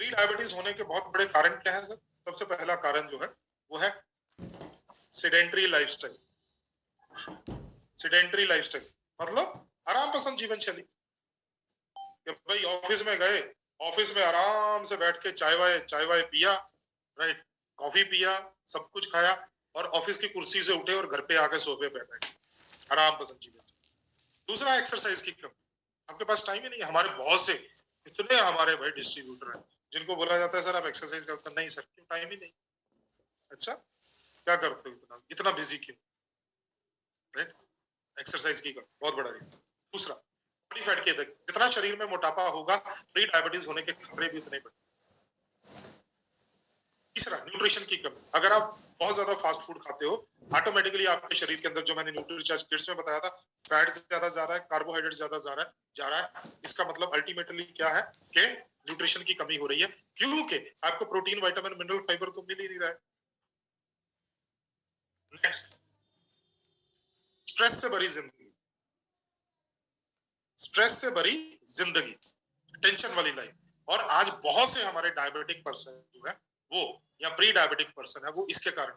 Pre diabetes होने के बहुत बड़े कारण क्या है सर? सबसे पहला कारण जो है वो है सेडेंटरी लाइफस्टाइल। सेडेंटरी लाइफस्टाइल मतलब आराम पसंद जीवन शैली, कि भाई ऑफिस में गए, ऑफिस में आराम से बैठ के चाय वाय पिया, राइट, कॉफी पिया, सब कुछ खाया, और ऑफिस की कुर्सी से उठे और घर पे आके सोफे पे बैठे, आराम पसंद जीवन। दूसरा, एक्सरसाइज की कमी, आपके पास टाइम ही नहीं है। हमारे बहुत से इतने हमारे भाई डिस्ट्रीब्यूटर हैं जिनको बोला जाता है सर आप एक्सरसाइज करते नहीं सर, क्यों? टाइम ही नहीं, अच्छा क्या करते हो इतना इतना बिजी क्यों, राइट? एक्सरसाइज की करो, बहुत बड़ा रीजन। दूसरा बॉडी फैट के जितना शरीर में मोटापा होगा प्री डायबिटीज होने के खतरे भी उतने बढ़े। तीसरा न्यूट्रिशन की कमी, अगर आप बहुत ज्यादा फास्ट फूड खाते हो ऑटोमेटिकली आपके शरीर के अंदर, जो मैंने न्यूट्रीचार्ज किट्स में बताया था, फैट ज्यादा जा रहा है, कार्बोहाइड्रेट ज्यादा जा रहा है। इसका मतलब अल्टीमेटली क्या है कि न्यूट्रिशन की कमी हो रही है, क्योंकि आपको प्रोटीन, विटामिन, मिनरल, फाइबर तो मिल ही नहीं रहा है। नेक्स्ट, स्ट्रेस से भरी जिंदगी, स्ट्रेस से भरी जिंदगी, टेंशन वाली लाइफ। और आज बहुत से हमारे डायबिटिक पर्सन जो है वो, या प्री डायबिटिक पर्सन है वो, इसके कारण,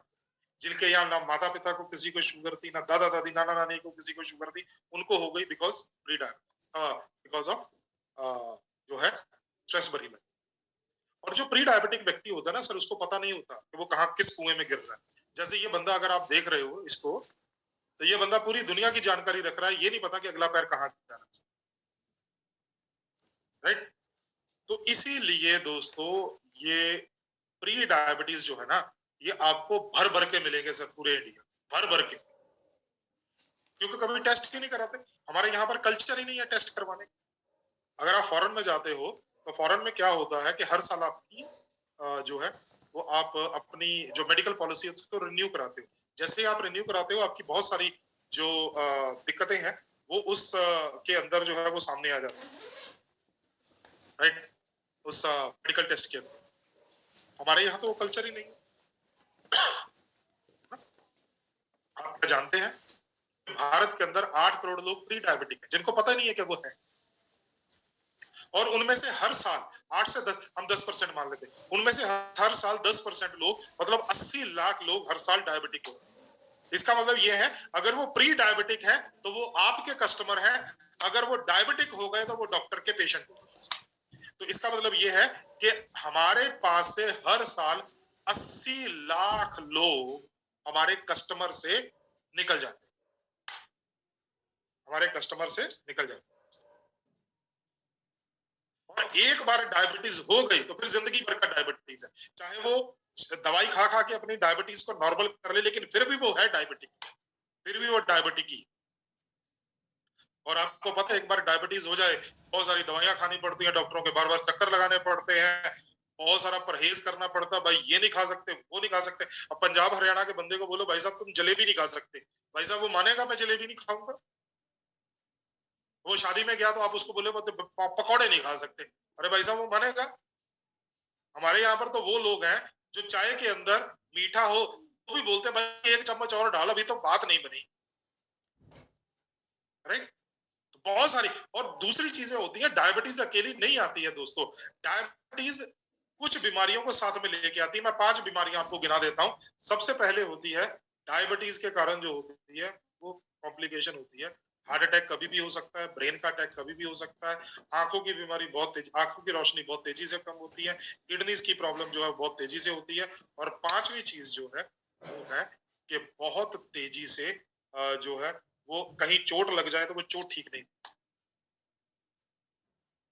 जिनके यहाँ ना माता पिता को किसी को शुगर थी, ना दादा दादी नाना नानी को किसी को शुगर थी, उनको हो गई बिकॉज प्री बिकॉज ऑफ जो है स्ट्रेस भरी लाइफ। और जो प्री डायबिटिक व्यक्ति होता है ना सर, उसको पता नहीं होता कि वो कहाँ किस कुएं में गिर रहा है। जैसे ये बंदा, अगर आप देख रहे हो इसको, तो ये बंदा पूरी दुनिया की जानकारी रख रहा है, ये नहीं पता कि अगला पैर कहाँ जा रहा है, राइट? तो इसीलिए दोस्तों ये प्री डायबिटीज जो है ना, ये आपको भर भर के मिलेंगे सर, पूरे इंडिया भर भर के, क्योंकि कभी टेस्ट ही नहीं कराते। हमारे यहाँ पर कल्चर ही नहीं है टेस्ट करवाने। अगर आप फॉरेन में जाते हो तो फॉरेन में क्या होता है कि हर साल आपकी जो है वो आप अपनी जो मेडिकल पॉलिसी है उसको रिन्यू कराते हो। जैसे ही आप रिन्यू कराते हो, आपकी बहुत सारी जो दिक्कतें हैं वो उस के अंदर जो है वो सामने आ जाती है, राइट? उस मेडिकल टेस्ट के अंदर। हमारे यहाँ तो वो कल्चर ही नहीं है। आप क्या जानते हैं, भारत के अंदर 8 करोड़ लोग प्री डायबिटिक हैं, जिनको पता नहीं है कि वो है। और उनमें से हर साल 8 से 10, हम 10% मान लेते हैं, उनमें से हर साल 10% लोग, मतलब 80 लाख लोग हर साल डायबिटिक हो। इसका मतलब ये है, अगर वो प्री डायबिटिक है तो वो आपके कस्टमर है, अगर वो डायबिटिक हो गए तो वो डॉक्टर के पेशेंट हो। तो इसका मतलब ये है कि हमारे पास से हर साल 80 लाख लोग हमारे कस्टमर से निकल जाते हैं, हमारे कस्टमर से निकल जाते हैं। और एक बार डायबिटीज हो गई तो फिर जिंदगी भर का डायबिटीज है, चाहे वो दवाई खा खा के अपनी डायबिटीज को नॉर्मल कर ले, लेकिन फिर भी वो है डायबिटिक, फिर भी वो डायबिटिक ही। और आपको पता है, एक बार डायबिटीज हो जाए बहुत सारी दवाइयां खानी पड़ती हैं, डॉक्टरों के बार बार चक्कर लगाने पड़ते हैं, बहुत सारा परहेज करना पड़ता है, भाई ये नहीं खा सकते, वो नहीं खा सकते। अब पंजाब हरियाणा के बंदे को बोलो भाई साहब तुम जलेबी नहीं खा सकते, भाई साहब वो मानेगा मैं जलेबी नहीं खाऊंगा? वो शादी में गया तो आप उसको बोले पकौड़े नहीं खा सकते, अरे भाई साहब वो मानेगा? हमारे यहाँ पर तो वो लोग हैं जो चाय के अंदर मीठा हो तो भी बोलते हैं भाई 1 चम्मच और डाल, अभी तो बात नहीं बनी, राइट? तो बहुत सारी और दूसरी चीजें होती हैं। डायबिटीज अकेली नहीं आती है दोस्तों, डायबिटीज कुछ बीमारियों को साथ में लेके आती है। मैं 5 बीमारियां आपको गिना देता हूँ। सबसे पहले होती है, डायबिटीज के कारण जो होती है वो कॉम्प्लिकेशन होती है, हार्ट अटैक कभी भी हो सकता है, ब्रेन का अटैक कभी भी हो सकता है, आंखों की बीमारी बहुत तेज, आंखों की रोशनी बहुत तेजी से कम होती है, किडनीज की प्रॉब्लम जो है बहुत तेजी से होती है, और 5वीं चीज जो है वो है कि बहुत तेजी से जो है वो कहीं चोट लग जाए तो वो चोट ठीक नहीं,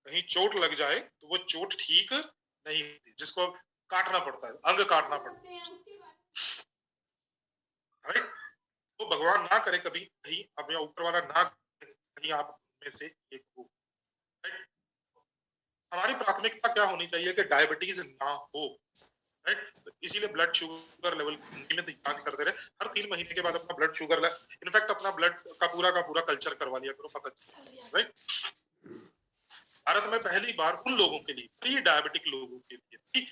कहीं चोट लग जाए तो वो चोट ठीक नहीं होती, जिसको काटना पड़ता है, अंग काटना पड़ता है, राइट? तो भगवान ना करे कभी कहीं, अपने ऊपर वाला ना करे कहीं आप में से एक हो, राइट? हमारी प्राथमिकता क्या होनी चाहिए कि डायबिटीज ना हो, राइट? तो इसीलिए ब्लड शुगर लेवल नियमित जांच करते रहे, हर 3 महीने के बाद अपना ब्लड शुगर, इनफैक्ट अपना ब्लड का पूरा कल्चर करवा लिया करो, पता चले, राइट? भारत में पहली बार उन लोगों के लिए, प्री डायबिटिक लोगों के लिए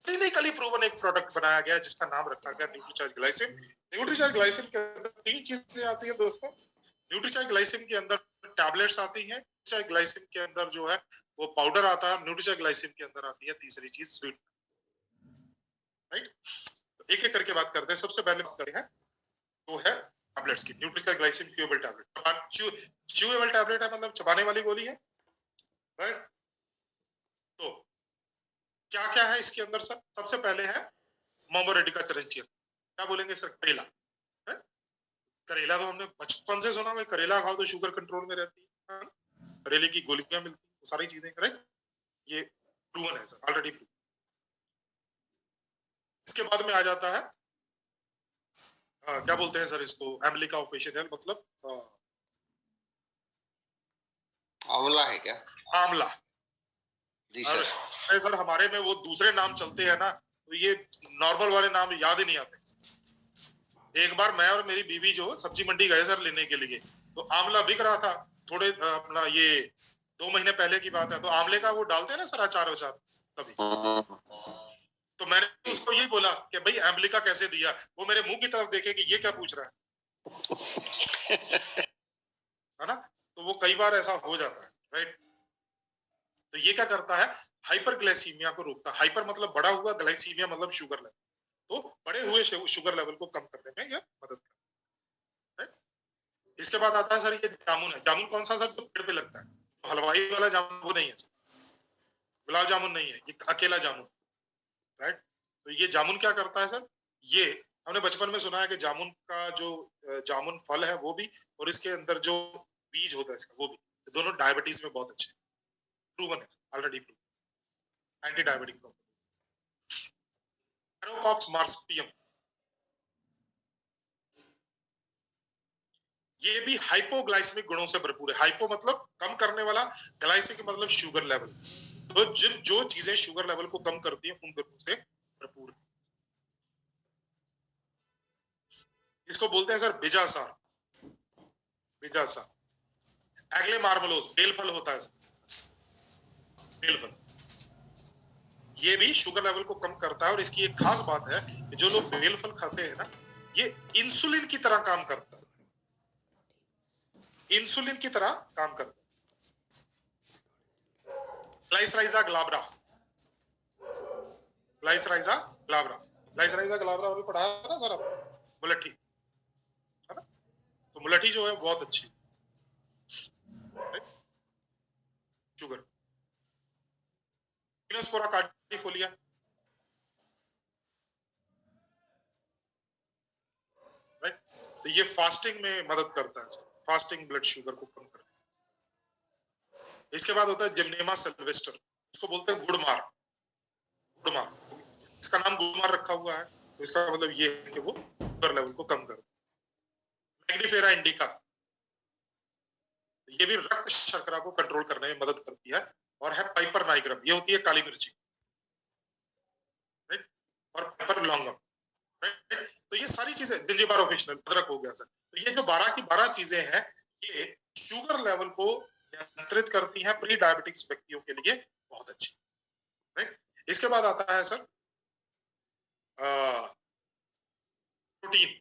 क्लिनिकली प्रूवन एक प्रोडक्ट बनाया गया जिसका नाम रखा गया न्यूट्रीचार्ज ग्लाइसिन। न्यूट्रीचार्ज ग्लाइसिन के अंदर 3 चीजें आती है दोस्तों। न्यूट्रीचार्ज ग्लाइसिन के अंदर टैबलेट्स आती हैं, न्यूट्रीचार्ज ग्लाइसिन के अंदर जो है वो पाउडर आता है, न्यूट्रीचार्ज ग्लाइसिन के अंदर आती है तीसरी चीज स्वीट, राइट? एक एक करके बात करते हैं। सबसे पहले बात करते हैं वो है टैबलेट्स की। Nutricharge glycine chewable tablet, chewable tablet है मतलब चबाने वाली गोली है, राइट? तो क्या क्या है इसके अंदर सर? सबसे पहले है मोमोरेटिका टरेंचियम। क्या बोलेंगे सर? करेला, है? करेला तो हमने बचपन से सुना है, करेला खाओ तो शुगर कंट्रोल में रहती है, करेले की गोलियां मिलती है, सारी चीजें, करेक्ट? ये प्रूवन है सर, ऑलरेडी प्रूवन। इसके बाद में आ जाता है क्या बोलते हैं सर इसको, एम्बिलिका ऑफिशियल मतलब आंवला है क्या? आंवला। जी सर। अरे सर हमारे में वो दूसरे नाम चलते हैं ना, तो ये नॉर्मल वाले नाम याद ही नहीं आते। एक बार मैं और मेरी बीवी जो सब्जी मंडी गए सर लेने के लिए, तो आंवला बिक रहा था थोड़े अपना ये 2 महीने पहले की बात है, तो आंवले का वो डालते हैं ना सर अचार वचार तभी, तो मैंने उसको यही बोला कि भाई एम्बिलिका कैसे दिया, वो मेरे मुंह की तरफ देखे कि ये क्या पूछ रहा है ना। तो वो कई बार ऐसा हो जाता है, राइट। तो ये क्या करता है, हाइपरग्लाइसीमिया को रोकता है। हाइपर मतलब बड़ा हुआ, ग्लाइसीमिया मतलब शुगर लेवल, तो बड़े हुए शुगर लेवल को कम करने में यह मदद करता है, राइट। इसके बाद आता है सर ये जामुन है। जामुन कौन सा सर, जो पेड़ पे लगता है, तो हलवाई वाला जामुन वो नहीं है सर, गुलाब जामुन नहीं है, ये अकेला जामुन, राइट। तो ये जामुन क्या करता है सर, ये हमने बचपन में सुना है कि जामुन का जो जामुन फल है वो भी, और इसके अंदर जो बीज होता है इसका वो भी, दोनों डायबिटीज में बहुत अच्छे, प्रूवन है, already proven, anti diabetic property. हेरोकॉक्स मार्सपियम, ये भी हाइपोग्लाइसेमिक गुणों से भरपूर है। हाइपो मतलब कम करने वाला, ग्लाइसेमिक मतलब शुगर लेवल, तो जो चीजें शुगर लेवल को कम करती हैं उन गुणों से भरपूर है। इसको बोलते हैं सर बिजासार, बिजासार। एग्ले मार्मलोज, बेल फल होता है, बेल फल, ये भी शुगर लेवल को कम करता है। और इसकी एक खास बात है कि जो लोग बेल फल खाते हैं ना, ये इंसुलिन की तरह काम करता है, इंसुलिन की तरह काम करता है। ग्लाइसराइजा ग्लाब्रा, ग्लाइसराइजा ग्लाब्रा, ग्लाइसराइजा ग्लाब्रा अभी पढ़ा है ना सर आपने, मुलट्ठी है ना, तो मुलट्ठी जो है बहुत अच्छी शुगर। Spinospora कार्डिफोलिया, राइट, तो ये फास्टिंग में मदद करता है, फास्टिंग ब्लड शुगर को कम करने। इसके बाद होता है जिम्नेमा सिल्वेस्टर, इसको बोलते हैं गुड़मार, गुड़मार, इसका नाम गुड़मार रखा हुआ है, तो इसका मतलब ये है कि वो शुगर लेवल को कम करता है। मैग्नीफेरा इंडिका, ये भी रक्त शर्करा को कंट्रोल करने में मदद करती है, और है पाइपर नाइग्रम, ये होती है काली मिर्ची, राइट, और पाइपर लॉन्गम, राइट। तो ये सारी चीजें, जिंजीबर ऑफिशियल, अदरक हो गया सर, तो ये जो 12 की 12 चीजें हैं, ये शुगर लेवल को नियंत्रित करती हैं प्री डायबिटिक्स व्यक्तियों के लिए बहुत अच्छी, राइट। इसके बाद आता है सर प्रोटीन।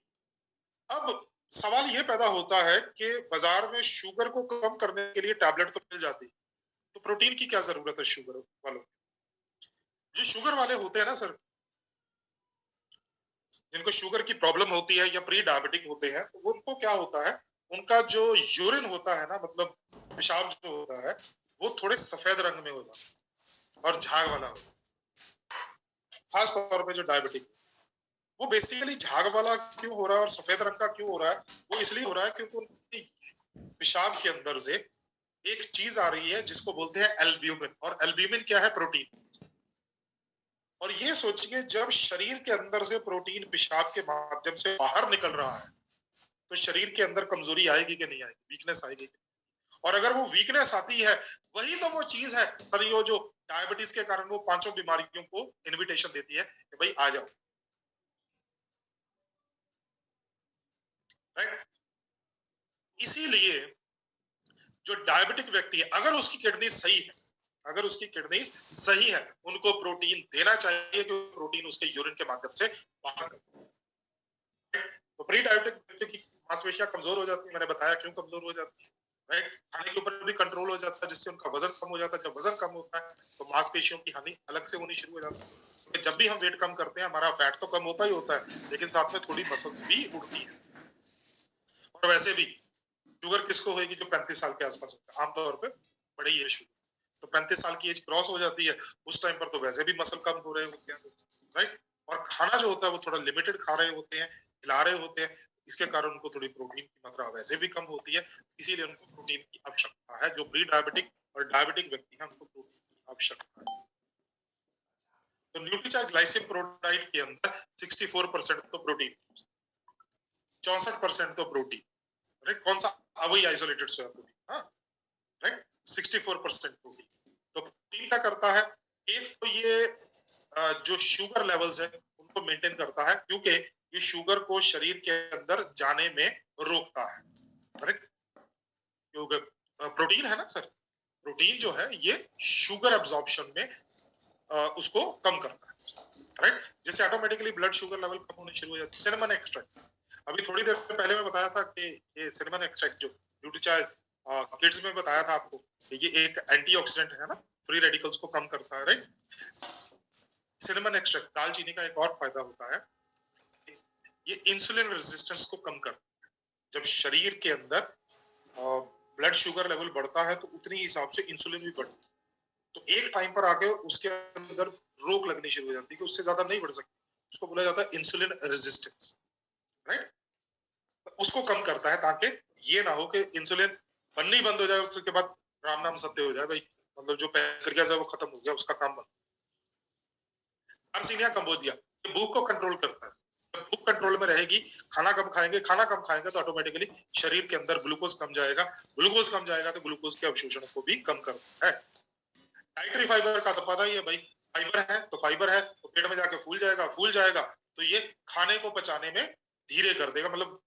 अब सवाल ये पैदा होता है कि बाजार में शुगर को कम करने के लिए टैबलेट तो मिल जाती है, तो प्रोटीन की क्या जरूरत है शुगर वालों? जो शुगर वाले होते हैं ना सर, जिनको शुगर की प्रॉब्लम होती है या प्री डायबिटिक होते हैं, तो उनको क्या होता है, उनका जो यूरिन होता है ना, मतलब पेशाब जो होता है, वो थोड़े सफेद रंग में होता है और झाग वाला होता है। खास तौर पे जो डायबिटिक, वो बेसिकली झाग वाला क्यों हो रहा है और सफेद रंग का क्यों हो रहा है, वो इसलिए हो रहा है क्योंकि उनकी पेशाब के अंदर से एक चीज आ रही है जिसको बोलते हैं एल्ब्यूमिन, और एल्ब्यूमिन क्या है, प्रोटीन। और ये सोचिए, जब शरीर के अंदर से प्रोटीन पेशाब के माध्यम से बाहर निकल रहा है, तो शरीर के अंदर कमजोरी आएगी कि नहीं आएगी, वीकनेस आएगी। और अगर वो वीकनेस आती है, वही तो वो चीज है सर, ये जो डायबिटीज के कारण वो 5 बीमारियों को इनविटेशन देती है कि भाई आ जाओ, राइट। इसीलिए जो डायबिटिक व्यक्ति है, अगर उसकी किडनी सही है, अगर उसकी किडनी सही है, उनको प्रोटीन देना चाहिए, क्योंकि प्रोटीन उसके यूरिन के माध्यम से बाहर करता है। तो प्री डायबिटिक व्यक्ति की मांसपेशियां कमजोर हो जाती है, मैंने बताया क्यों कमजोर हो जाती है, राइट। खाने के ऊपर भी कंट्रोल हो जाता है, जिससे उनका वजन कम हो जाता है। जब वजन कम होता है तो मांसपेशियों की हानि अलग से होनी शुरू हो जाती है, क्योंकि जब भी हम वेट कम करते हैं, हमारा फैट तो कम होता ही होता है, लेकिन साथ में थोड़ी मसल्स भी उड़ती है। और वैसे भी शुगर किसको होगी, जो 35 साल के आसपास होता है, आमतौर पर बड़ी एज शुगर, तो 35 साल की एज क्रॉस हो जाती है, उस टाइम पर तो वैसे भी मसल कम हो रहे होते हैं, राइट। और खाना जो होता है वो थोड़ा लिमिटेड खा रहे होते हैं, खिला रहे होते हैं, इसके कारण उनको थोड़ी प्रोटीन की मात्रा वैसे भी कम होती है, इसीलिए उनको प्रोटीन की आवश्यकता है। जो प्री डायबिटिक और डायबिटिक व्यक्ति हैं, उनको प्रोटीन की आवश्यकता है। तो न्यूट्रीचार्ज ग्लाइसिन प्रोटीन के अंदर 64% तो प्रोटीन, 64% तो प्रोटीन, राइट। कौन सा? वही आइसोलेटेड सोया प्रोटीन, हाँ, राइट। 64% प्रोटीन। तो प्रोटीन क्या करता है? एक तो ये जो शुगर लेवल्स है उनको मेंटेन करता है, क्योंकि ये शुगर को शरीर के अंदर जाने में रोकता है, करेक्ट। क्योंकि प्रोटीन है ना सर, प्रोटीन जो है ये शुगर एब्जॉर्प्शन में उसको कम करता है, राइट। जिससे ऑटोमेटिकली ब्लड शुगर लेवल कम होने शुरू हो जाता है। सिनेमन एक्सट्रैक्ट, अभी थोड़ी देर पहले मैं बताया था कि ये सिनेमन एक्सट्रैक्ट जो न्यूट्रीचार्ज किड्स में बताया था आपको, ये एक एंटीऑक्सीडेंट है ना, फ्री रेडिकल्स को कम करता है, राइट। सिनेमन एक्सट्रैक्ट, दालचीनी का एक और फायदा होता है, ये इंसुलिन रेजिस्टेंस को कम करता है। जब शरीर के अंदर ब्लड शुगर लेवल बढ़ता है तो उतनी हिसाब से इंसुलिन भी बढ़ता है। तो एक टाइम पर आके उसके अंदर रोक लगनी शुरू हो जाती है कि उससे ज्यादा नहीं बढ़ सकती, उसको बोला जाता है इंसुलिन रेजिस्टेंस, राइट। उसको कम करता है ताकि ये ना हो कि इंसुलिन बननी बंद हो जाए उसके बाद राम नाम सत्य हो जाए भाई, मतलब जो पैंक्रियाज है वो खत्म हो गया, उसका काम बंद। गार्सिनिया कैम्बोजिया भूख को कंट्रोल करता है। जब भूख कंट्रोल में रहेगी, खाना कम खाएंगे तो ऑटोमेटिकली शरीर के अंदर ग्लूकोज कम जाएगा, ग्लूकोज कम जाएगा तो ग्लूकोज के अवशोषण को भी कम करता है। डाइटरी फाइबर का तो पता ही है भाई, फाइबर है तो पेट में जाके फूल जाएगा तो ये खाने को पचाने में धीरे कर देगा, मतलब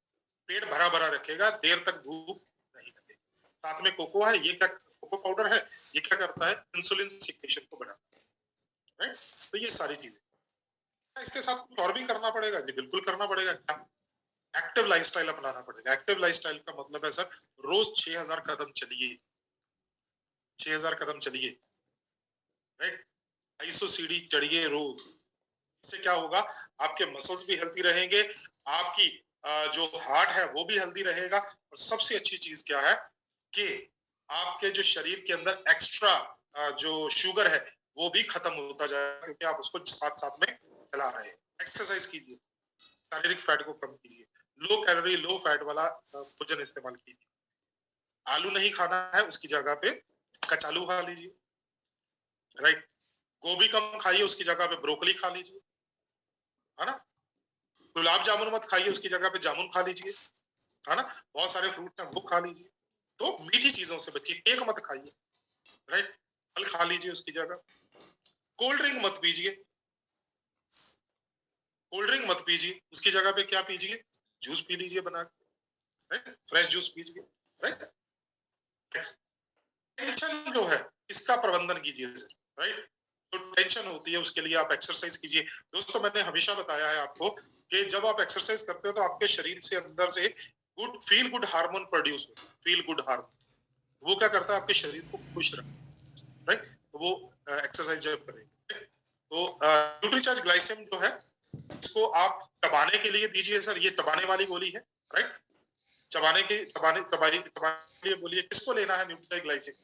पेट भरा भरा रखेगा, देर तक भूख नहीं लगेगी। साथ में कोको है, ये क्या कोको पाउडर है, ये क्या करता है? इंसुलिन सिक्रेशन को बढ़ाता है, राइट। तो ये सारी चीजें, इसके साथ कुछ और भी करना पड़ेगा जी, बिल्कुल करना पड़ेगा। क्या? एक्टिव लाइफस्टाइल अपनाना पड़ेगा। एक्टिव लाइफस्टाइल का मतलब है सर, रोज 6000 कदम चलिए, 6000 कदम चलिए, राइट। 250 सीढ़ी चढ़िए रोज। इससे क्या होगा? आपके मसल्स भी हेल्दी रहेंगे, आपकी जो हार्ट है वो भी हेल्दी रहेगा, और सबसे अच्छी चीज क्या है कि आपके जो शरीर के अंदर एक्स्ट्रा जो शुगर है वो भी खत्म होता जाएगा, क्योंकि आप उसको साथ साथ में चला रहे हैं। एक्सरसाइज कीजिए, शारीरिक फैट को कम कीजिए, लो कैलोरी लो फैट वाला भोजन इस्तेमाल कीजिए। आलू नहीं खाना है, उसकी जगह पे कचालू खा लीजिए, राइट। गोभी कम खाइए, उसकी जगह पे ब्रोकली खा लीजिए, है ना। गुलाब जामुन मत खाइए, उसकी जगह पे जामुन खा लीजिए, है ना। बहुत सारे फ्रूट हैं वो खा लीजिए। तो मीठी चीजों से बचिए, केक मत खाइए, राइट। फल खा लीजिए उसकी जगह। कोल्ड ड्रिंक मत पीजिए, उसकी जगह पे क्या पीजिए? जूस पी लीजिए बना के, राइट। फ्रेश जूस पीजिए, राइट। टेंशन जो है इसका प्रबंधन कीजिए, राइट। तो टेंशन होती है उसके लिए आप एक्सरसाइज कीजिए। दोस्तों, मैंने हमेशा बताया है आपको कि जब आप एक्सरसाइज करते हो तो आपके शरीर से अंदर से फील गुड हार्मोन प्रोड्यूस होता है। फील गुड हार्मोन वो क्या करता है? आपके शरीर को खुश रखता है, राइट। तो वो एक्सरसाइज जब करेंगे तो न्यूट्रीचार्ज ग्लाइसेम जो है इसको आप चबाने के लिए दीजिए सर। ये चबाने वाली गोली है, राइट। चबाने के लिए बोलिए। किसको लेना है न्यूट्रीचार्ज ग्लाइसेम?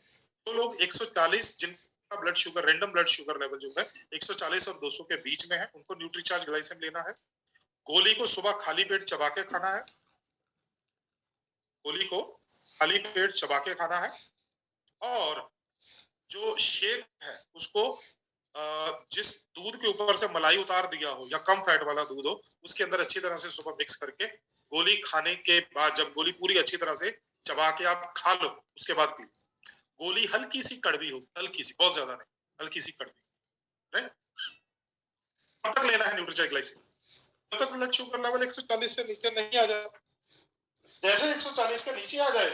तो लोग 140 जिनका blood sugar, random blood sugar level जो है 140 और 200 के बीच में है, उनको न्यूट्रीचार्ज ग्लाइसेम लेना है। गोली को सुबह खाली पेट चबा के खाना है, गोली को खाली पेट चबा के खाना है। और जो शेक है उसको जिस दूध के ऊपर से मलाई उतार दिया हो या कम फैट वाला दूध हो, उसके अंदर अच्छी तरह से सुबह मिक्स करके गोली खाने के बाद, जब गोली पूरी अच्छी तरह से चबा के आप खा लो, उसके बाद पी। गोली हल्की सी कड़वी हो, हल्की सी, बहुत ज्यादा नहीं, हल्की सी कड़वी, राइट। कब तक लेना है न्यूट्रीचार्ज ग्लाइसेम? जब तक ब्लड शुगर लेवल 140 से नीचे नहीं आ जाए। जैसे 140 के नीचे आ जाए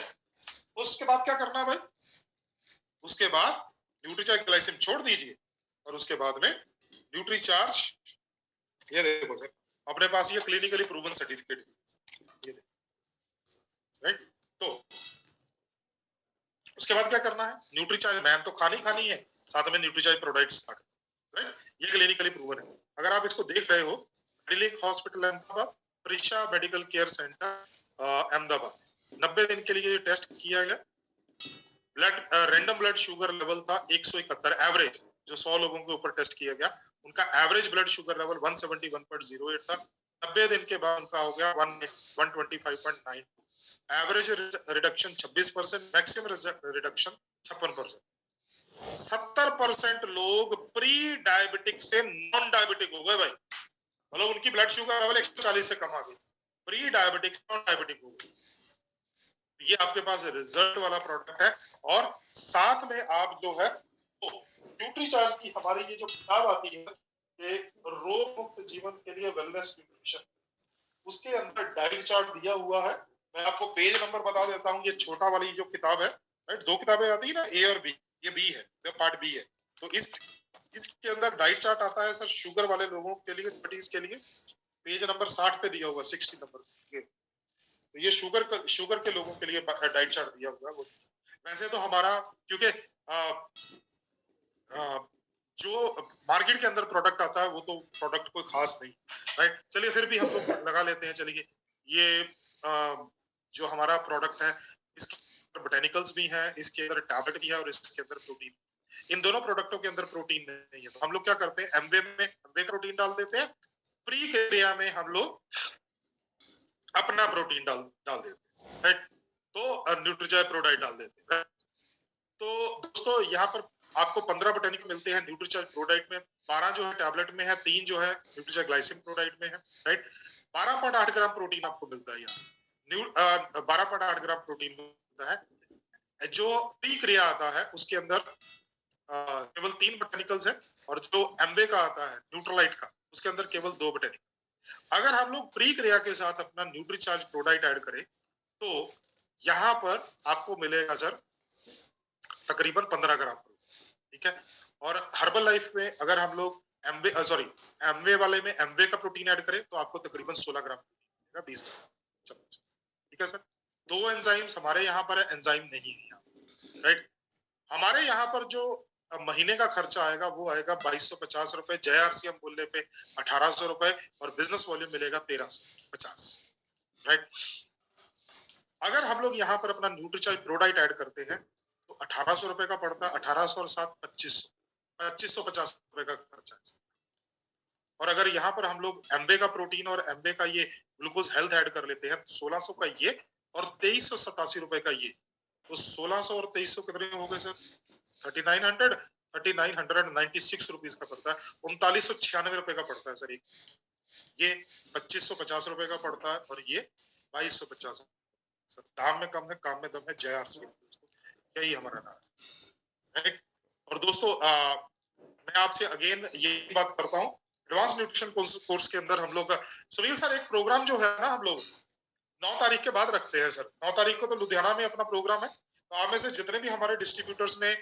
उसके बाद क्या करना है भाई? उसके बाद न्यूट्रीचार्ज ग्लाइसेम छोड़ दीजिए, और उसके बाद में न्यूट्रीचार्ज, ये देखो सर अपने पास ये क्लिनिकली प्रूवन सर्टिफिकेट, ये देखो, राइट। तो उसके बाद क्या करना है? न्यूट्रीचार्ज मैन तो खानी है, साथ में न्यूट्रीचार्ज प्रोडक्ट्स, राइट। ये क्लिनिकली प्रूवन है। अगर आप इसको देख रहे हो, Medilink hospital Ahmedabad, Prisha medical care centre Ahmedabad, 90 दिन के लिए टेस्ट किया गया। Blood random blood sugar level था 171 एवरेज, जो 100 लोगों के ऊपर टेस्ट किया गया। उनका एवरेज ब्लड शुगर लेवल 171.08 था। 90 दिन के बाद उनका हो गया 125.9। Average reduction 26%, maximum reduction 56%। 70% लोग प्री डायबिटिक से नॉन डायबिटिक हो गए भाई, मतलब उनकी ब्लड शुगर लेवल 140 से कम आ गई। प्री डायबिटिक और डायबिटिक हो गए। ये आपके पास रिजल्ट वाला प्रोडक्ट है। और साथ में आप जो है तो न्यूट्रीचार्ज की हमारी ये जो किताब आती है कि रोग मुक्त जीवन के लिए वेलनेस न्यूट्रिशन, उसके अंदर डाइट चार्ट दिया हुआ है। मैं आपको पेज नंबर बता देता हूँ। ये छोटा वाली जो किताब है, राइट, 2 किताबें आती है ना, ए और बी, ये बी है, ये पार्ट बी है। तो इसके अंदर डाइट चार्ट आता है सर शुगर वाले लोगों के लिए, डायबिटीज के लिए। पेज नंबर 60 पे दिया हुआ, 60 नंबर पे। तो ये शुगर के लोगों के लिए डाइट चार्ट दिया हुआ है। वैसे तो हमारा क्योंकि जो मार्केट के अंदर प्रोडक्ट आता है वो तो प्रोडक्ट कोई खास नहीं, राइट। चलिए फिर भी हम लोग लगा लेते हैं। चलिए ये जो हमारा प्रोडक्ट है इसके अंदर बोटेनिकल्स भी हैं, इसके अंदर टैबलेट भी है और इसके अंदर प्रोटीन। इन दोनों प्रोडक्टों के अंदर प्रोटीन नहीं है, तो हम लोग क्या करते हैं, एमवे का प्रोटीन डाल देते हैं, प्री क्रिया में हम लोग अपना प्रोटीन डाल देते हैं, राइट। तो न्यूट्रीचार्ज प्रोडाइट डाल देते हैं। तो दोस्तों यहाँ पर आपको 15 बोटेनिक मिलते हैं न्यूट्रीचार्ज प्रोडाइट में, 12 जो है टैबलेट में है, 3 जो है न्यूट्रीचार्ज ग्लाइसिन प्रोडाइट में है, राइट। 12.8 ग्राम प्रोटीन आपको मिलता है यहाँ, 12.8 ग्राम प्रोटीन मिलता है। जो प्री क्रिया आता है उसके अंदर केवल 3 बोटेनिकल्स है, और जो एम्बे का आता है न्यूट्रोलाइट का, उसके अंदर केवल 2 बोटेनिकल। अगर हम लोग प्री क्रिया के साथ अपना न्यूट्रीचार्ज प्रोडाइट ऐड करें तो यहाँ पर आपको मिलेगा सर तकरीबन 15 ग्राम, ठीक है। और हर्बल लाइफ में अगर हम लोग एमवे वाले में एमवे का प्रोटीन ऐड करें तो आपको तकरीबन 16 ग्राम मिलेगा, 20 चम्मच, ठीक है सर। 2 एंजाइम्स हमारे यहाँ पर है, एंजाइम नहीं है यहाँ, राइट। हमारे यहाँ पर जो महीने का खर्चा आएगा वो आएगा 2250 रुपए, JRCM मूल्य पे 1800 रुपए, और बिजनेस वॉल्यूम मिलेगा 1350, राइट। अगर हम लोग यहाँ पर अपना न्यूट्रीचार्ज प्रोडाइट ऐड करते हैं तो 1800 रुपए का पड़ता है, 1800 और 7 2550 रुपए का खर्चा है। और अगर यहाँ पर हम लोग एम्बे का प्रोटीन और एम्बे का ये ग्लूकोज हेल्थ ऐड कर लेते हैं तो 1600 का ये और 2387 रुपए का ये, तो 1600 और 2300 कितने हो गए सर, 3996 रुपीज का पड़ता है, 3996 रुपए का पड़ता है सर। ये 2550 रुपए का पड़ता है और ये 2250। दाम में कम है, काम में दम है, JRCM, यही हमारा नाम है, राइट। और दोस्तों मैं आपसे अगेन ये बात करता हूँ, एडवांस न्यूट्रिशन कोर्स के अंदर हम लोग का सुनील सर एक प्रोग्राम जो है ना हम लोग 9 तारीख के बाद रखते हैं सर। 9 तारीख को तो लुधियाना में अपना प्रोग्राम है, तो आप में से जितने भी हमारे डिस्ट्रीब्यूटर्स ने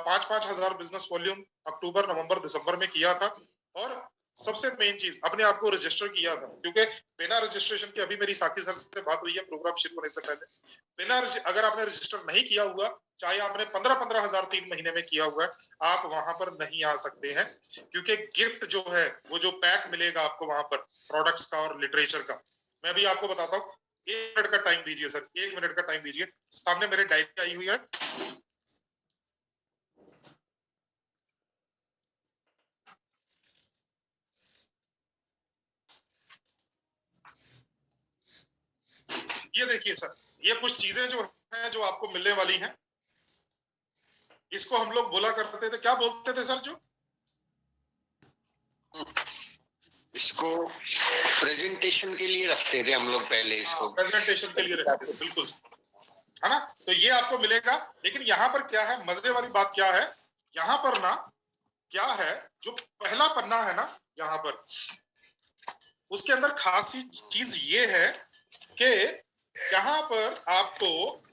5-5 हजार बिजनेस वॉल्यूम अक्टूबर, नवंबर, दिसंबर में किया था, और सबसे मेन चीज अपने आप को रजिस्टर किया था, क्योंकि बिना रजिस्ट्रेशन के, अभी मेरी साकी सर से बात हुई है प्रोग्राम शुरू होने से पहले, बिना अगर आपने रजिस्टर नहीं किया हुआ, चाहे आपने 15-15 हजार 3 महीने में किया हुआ है, आप वहां पर नहीं आ सकते हैं, क्योंकि गिफ्ट जो है वो जो पैक मिलेगा आपको वहां पर प्रोडक्ट्स का और लिटरेचर का, मैं भी आपको बताता हूँ। 1 मिनट का टाइम दीजिए सर, 1 मिनट का टाइम दीजिए, सामने मेरे डायरी आई हुई है, ये देखिए सर, ये कुछ चीजें जो हैं जो आपको मिलने वाली हैं, इसको हम लोग बोला करते थे, क्या बोलते थे सर, जो इसको प्रेजेंटेशन के लिए रखते थे हम लोग पहले, इसको प्रेजेंटेशन के लिए रखते थे, बिल्कुल है ना। तो ये आपको मिलेगा, लेकिन यहाँ पर क्या है, मजे वाली बात क्या है, यहाँ पर ना क्या है, जो पहला पन्ना है ना यहाँ पर, उसके अंदर खास चीज ये है कि यहाँ पर आपको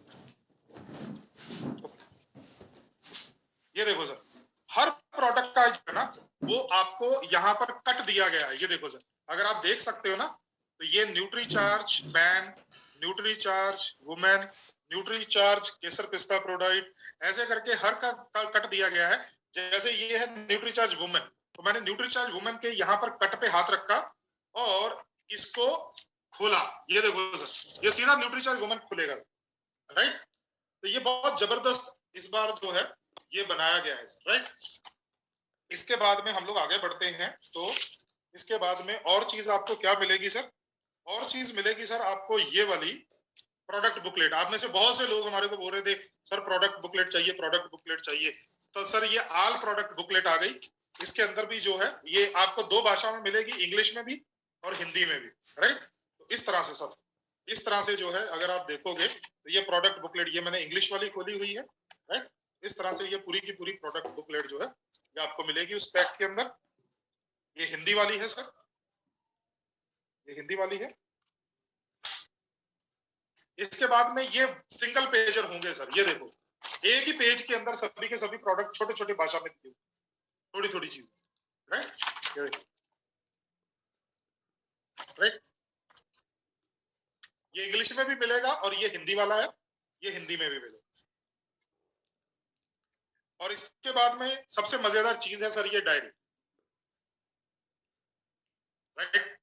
ये देखो सर, हर प्रोडक्ट का जो है ना वो आपको यहाँ पर कट दिया गया है, ये देखो सर, अगर आप देख सकते हो ना, तो ये Nutricharge man, Nutricharge women, Nutricharge kesar pista प्रोडाइट, ऐसे करके हर का कट दिया गया है। जैसे ये है न्यूट्रीचार्ज वुमेन, तो मैंने न्यूट्रीचार्ज वुमेन के यहाँ पर कट पे हाथ रखा और इसको खोला, ये देखो सर, ये सीधा न्यूट्रीचार्ज वुमेन खुलेगा, राइट। तो ये बहुत जबरदस्त इस बार जो है ये बनाया गया है, राइट। इसके बाद में हम लोग आगे बढ़ते हैं, तो इसके बाद में और चीज आपको क्या मिलेगी सर, और चीज मिलेगी सर आपको ये वाली प्रोडक्ट बुकलेट। आप में से बहुत से लोग हमारे को बोल रहे थे सर प्रोडक्ट बुकलेट चाहिए, प्रोडक्ट बुकलेट चाहिए, तो सर ये आल प्रोडक्ट बुकलेट आ गई। इसके अंदर भी जो है ये आपको 2 भाषा में मिलेगी, इंग्लिश में भी और हिंदी में भी, राइट। तो इस तरह से सब, इस तरह से जो है अगर आप देखोगे तो ये प्रोडक्ट बुकलेट, ये मैंने इंग्लिश वाली खोली हुई है, राइट। इस तरह से ये पूरी की पूरी प्रोडक्ट बुकलेट जो है ये आपको मिलेगी उस पैक के अंदर। ये हिंदी वाली है सर, ये हिंदी वाली है। इसके बाद में ये सिंगल पेजर होंगे सर, ये देखो एक ही पेज के अंदर सभी के सभी प्रोडक्ट छोटे छोटे भाषा में दिए, थोड़ी थोड़ी चीज, राइट। ये देखो, राइट, ये इंग्लिश में भी मिलेगा और ये हिंदी वाला है, ये हिंदी में भी मिलेगा। और इसके बाद में सबसे मजेदार चीज है सर ये डायरी, राइट।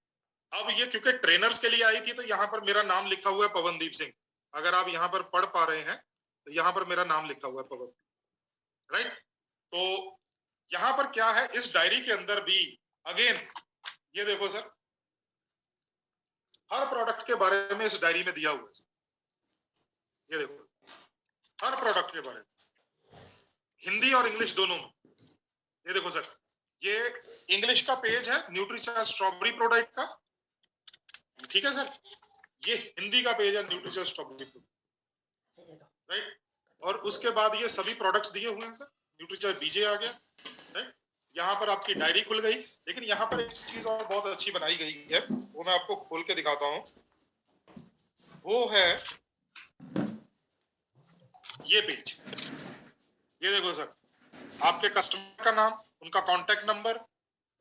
अब ये क्योंकि ट्रेनर्स के लिए आई थी तो यहाँ पर मेरा नाम लिखा हुआ है पवनदीप सिंह। अगर आप यहाँ पर पढ़ पा रहे हैं तो यहाँ पर मेरा नाम लिखा हुआ है पवन, राइट। तो यहाँ पर क्या है, इस डायरी के अंदर भी अगेन ये देखो सर, हर प्रोडक्ट के बारे में इस डायरी में दिया हुआ है। ये देखो हर प्रोडक्ट के बारे में, हिंदी और इंग्लिश दोनों में। ये देखो सर, ये इंग्लिश का पेज है न्यूट्रीचार्ज स्ट्रॉबेरी प्रोडक्ट का, ठीक है सर। ये हिंदी का पेज है न्यूट्रीचार्ज स्ट्रॉबेरी प्रोडक्ट, राइट। और उसके बाद ये सभी प्रोडक्ट्स दिए हुए हैं सर, न्यूट्रीचार्ज बीजे आ गया, राइट। यहाँ पर आपकी डायरी खुल गई, लेकिन यहाँ पर एक चीज और बहुत अच्छी बनाई गई है, वो मैं आपको खोल के दिखाता हूँ। वो है ये पेज, ये देखो सर, आपके कस्टमर का नाम, उनका कॉन्टेक्ट नंबर,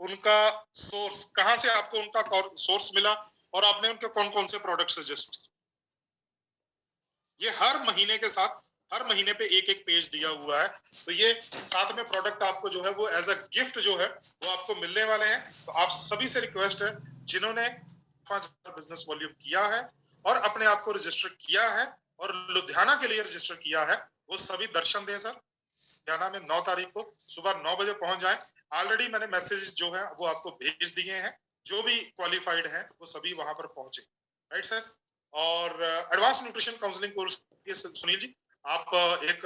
उनका सोर्स, कहाँ से आपको उनका सोर्स मिला और आपने उनके कौन कौन से प्रोडक्ट सजेस्ट। ये हर महीने के साथ, हर महीने पे एक एक पेज दिया हुआ है। तो ये साथ में प्रोडक्ट आपको जो है वो एज अ गिफ्ट जो है वो आपको मिलने वाले हैं। तो आप सभी से रिक्वेस्ट है, जिन्होंने 5000 बिजनेस वॉल्यूम किया है और अपने आप को रजिस्टर किया है और लुधियाना के लिए रजिस्टर किया है, वो सभी दर्शन दें सर। लुधियाना में 9 तारीख को सुबह 9 बजे पहुंच जाएं। ऑलरेडी मैंने मैसेजेस जो है वो आपको भेज दिए हैं, जो भी क्वालिफाइड है वो सभी वहां पर पहुंचे, राइट सर। और एडवांस न्यूट्रिशन काउंसलिंग कोर्स, ये सुनील जी आप एक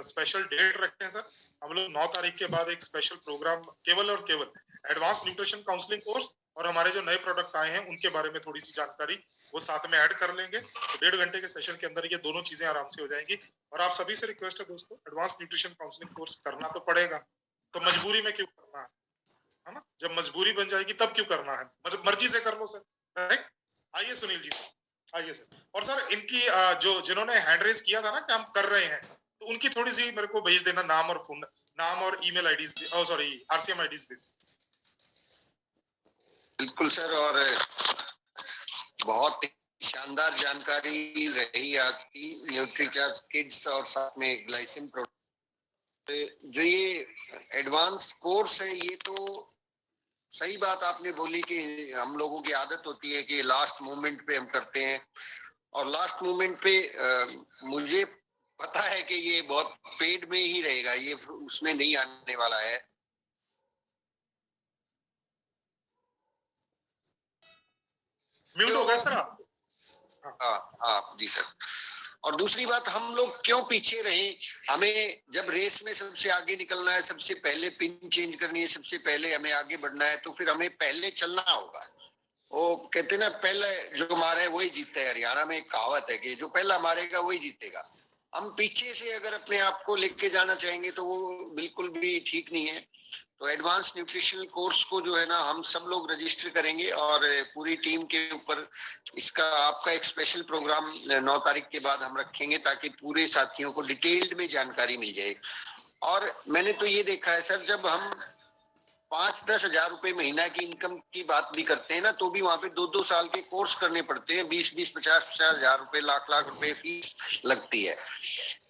स्पेशल डेट रखते हैं सर। हम लोग 9 तारीख के बाद एक स्पेशल प्रोग्राम केवल और केवल एडवांस न्यूट्रिशन काउंसलिंग कोर्स और हमारे जो नए प्रोडक्ट आए हैं उनके बारे में थोड़ी सी जानकारी वो साथ में ऐड कर लेंगे। तो 1.5 घंटे के सेशन के अंदर ये दोनों चीजें आराम से हो जाएंगी। और आप सभी से रिक्वेस्ट है दोस्तों, एडवांस न्यूट्रिशन काउंसलिंग कोर्स करना तो पड़ेगा, तो मजबूरी में क्यों करना है ना। जब मजबूरी बन जाएगी तब क्यों करना है, मतलब मर्जी से कर लो सर, राइट। आइए सुनील जी, आइए सर। और सर इनकी जो जिन्होंने हैंड रेज किया था ना कि हम कर रहे हैं, तो उनकी थोड़ी सी मेरे को भेज देना नाम और फोन, नाम और email IDs, sorry RCM IDs भेज। बिल्कुल सर, और बहुत शानदार जानकारी रही आज की न्यूट्रीचार्ज किड्स और साथ में ग्लाइसिन प्रोडक्ट। जो ये एडवांस कोर्स है, ये तो सही बात आपने बोली कि हम लोगों की आदत होती है कि लास्ट मोमेंट पे हम करते हैं, और लास्ट मोमेंट पे मुझे पता है कि ये बहुत पेड में ही रहेगा, ये उसमें नहीं आने वाला है। म्यूट हो गया सर आप? हाँ जी सर। और दूसरी बात, हम लोग क्यों पीछे रहे? हमें जब रेस में सबसे आगे निकलना है, सबसे पहले पिन चेंज करनी है, सबसे पहले हमें आगे बढ़ना है, तो फिर हमें पहले चलना होगा। वो कहते ना, पहले जो मारे वही जीतता है। हरियाणा में एक कहावत है कि जो पहला मारेगा वही जीतेगा। हम पीछे से अगर अपने आप को लेके जाना चाहेंगे तो वो बिल्कुल भी ठीक नहीं है। तो एडवांस न्यूट्रिशनल कोर्स को जो है ना, हम सब लोग रजिस्टर करेंगे और पूरी टीम के ऊपर इसका आपका एक स्पेशल प्रोग्राम 9 तारीख के बाद हम रखेंगे, ताकि पूरे साथियों को डिटेल्ड में जानकारी मिल जाए। और मैंने तो ये देखा है सर, जब हम 5-10 हजार रुपए महीना की इनकम की बात भी करते हैं ना, तो भी वहां पे 2-2 साल के कोर्स करने पड़ते हैं। 20-20, 50-50 हजार रुपए, लाख रुपए फीस लगती है।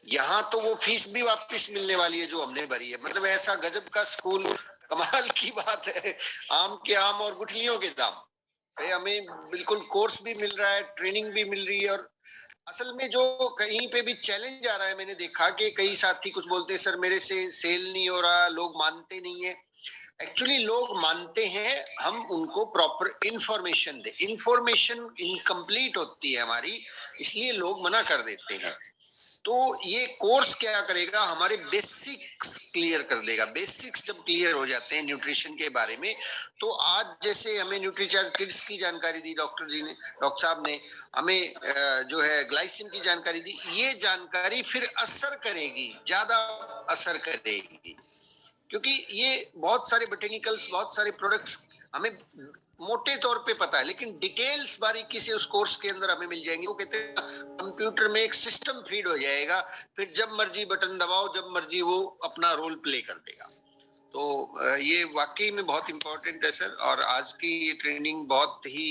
यहाँ तो वो फीस भी वापस मिलने वाली है जो हमने भरी है। मतलब ऐसा गजब का स्कूल, कमाल की बात है। आम के आम और गुठलियों के दाम। हमें बिल्कुल कोर्स भी मिल रहा है, ट्रेनिंग भी मिल रही है। और असल में जो कहीं पे भी चैलेंज आ रहा है, मैंने देखा कि कई साथी कुछ बोलते हैं, सर मेरे से सेल नहीं हो रहा, लोग मानते नहीं है। एक्चुअली लोग मानते हैं, हम उनको प्रॉपर इंफॉर्मेशन दे। इंफॉर्मेशन इनकम्प्लीट होती है हमारी, इसलिए लोग मना कर देते हैं। तो ये कोर्स क्या करेगा, हमारे बेसिक्स क्लियर कर देगा। बेसिक्स जब क्लियर हो जाते हैं न्यूट्रिशन के बारे में, तो आज जैसे हमें न्यूट्रीचार्ज किड्स की जानकारी दी डॉक्टर साहब ने, हमें जो है ग्लाइसिन की जानकारी दी, ये जानकारी फिर असर करेगी, ज्यादा असर करेगी, क्योंकि ये बहुत सारे बोटेनिकल्स, बहुत सारे प्रोडक्ट्स हमें मोटे तौर पे पता है, लेकिन डिटेल्स बारीकी से उस कोर्स के अंदर हमें मिल जाएंगे। वो कहते हैं कंप्यूटर में एक सिस्टम फीड हो जाएगा, फिर जब मर्जी बटन दबाओ, जब मर्जी वो अपना रोल प्ले कर देगा। तो ये वाकई में बहुत इंपॉर्टेंट है सर, और आज की ये ट्रेनिंग बहुत ही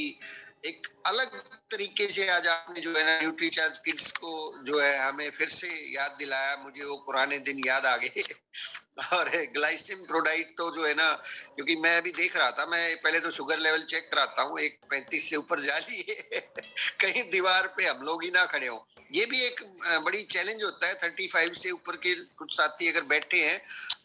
एक अलग तरीके से आज आपने जो है ना न्यूट्रीचार्ज किड्स को जो है हमें फिर से याद दिलाया। मुझे वो पुराने दिन याद आ गए। और ग्लाइसिम प्रोडाइट तो जो है ना, क्योंकि मैं अभी देख रहा था, मैं पहले तो शुगर लेवल चेक कराता हूँ, 135 से ऊपर जा रही है। कहीं दीवार पे हम लोग ही ना खड़े हो, ये भी एक बड़ी चैलेंज होता है। 35 से ऊपर के कुछ साथी अगर बैठे हैं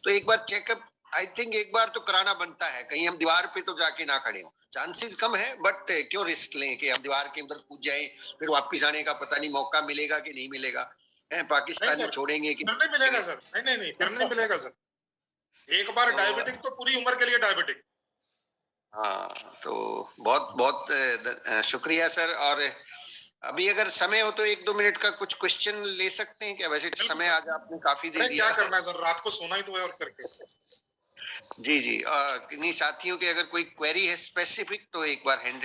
तो एक बार चेकअप, आई थिंक एक बार तो कराना बनता है, कहीं हम दीवार पे तो जाके ना खड़े हो। चांसेस कम है, बट क्यों रिस्क लें कि हम दीवार के अंदर कूद जाएं, फिर वापस आने का पता नहीं मौका मिलेगा कि नहीं मिलेगा। पाकिस्तान में छोड़ेंगे कि नहीं मिलेगा सर, नहीं फिर नहीं मिलेगा सर। एक बार डायबिटिक तो पूरी उम्र के लिए डायबिटिक। हाँ, तो बहुत बहुत शुक्रिया सर। और अभी अगर समय हो तो 1-2 मिनट का कुछ क्वेश्चन ले सकते हैं क्या? वैसे समय आज आपने काफी दे दिया। क्या करना है सर, रात को सोना ही तो है और करके। जी, किन्हीं साथियों के अगर कोई क्वेरी है स्पेसिफिक तो एक बार हैंड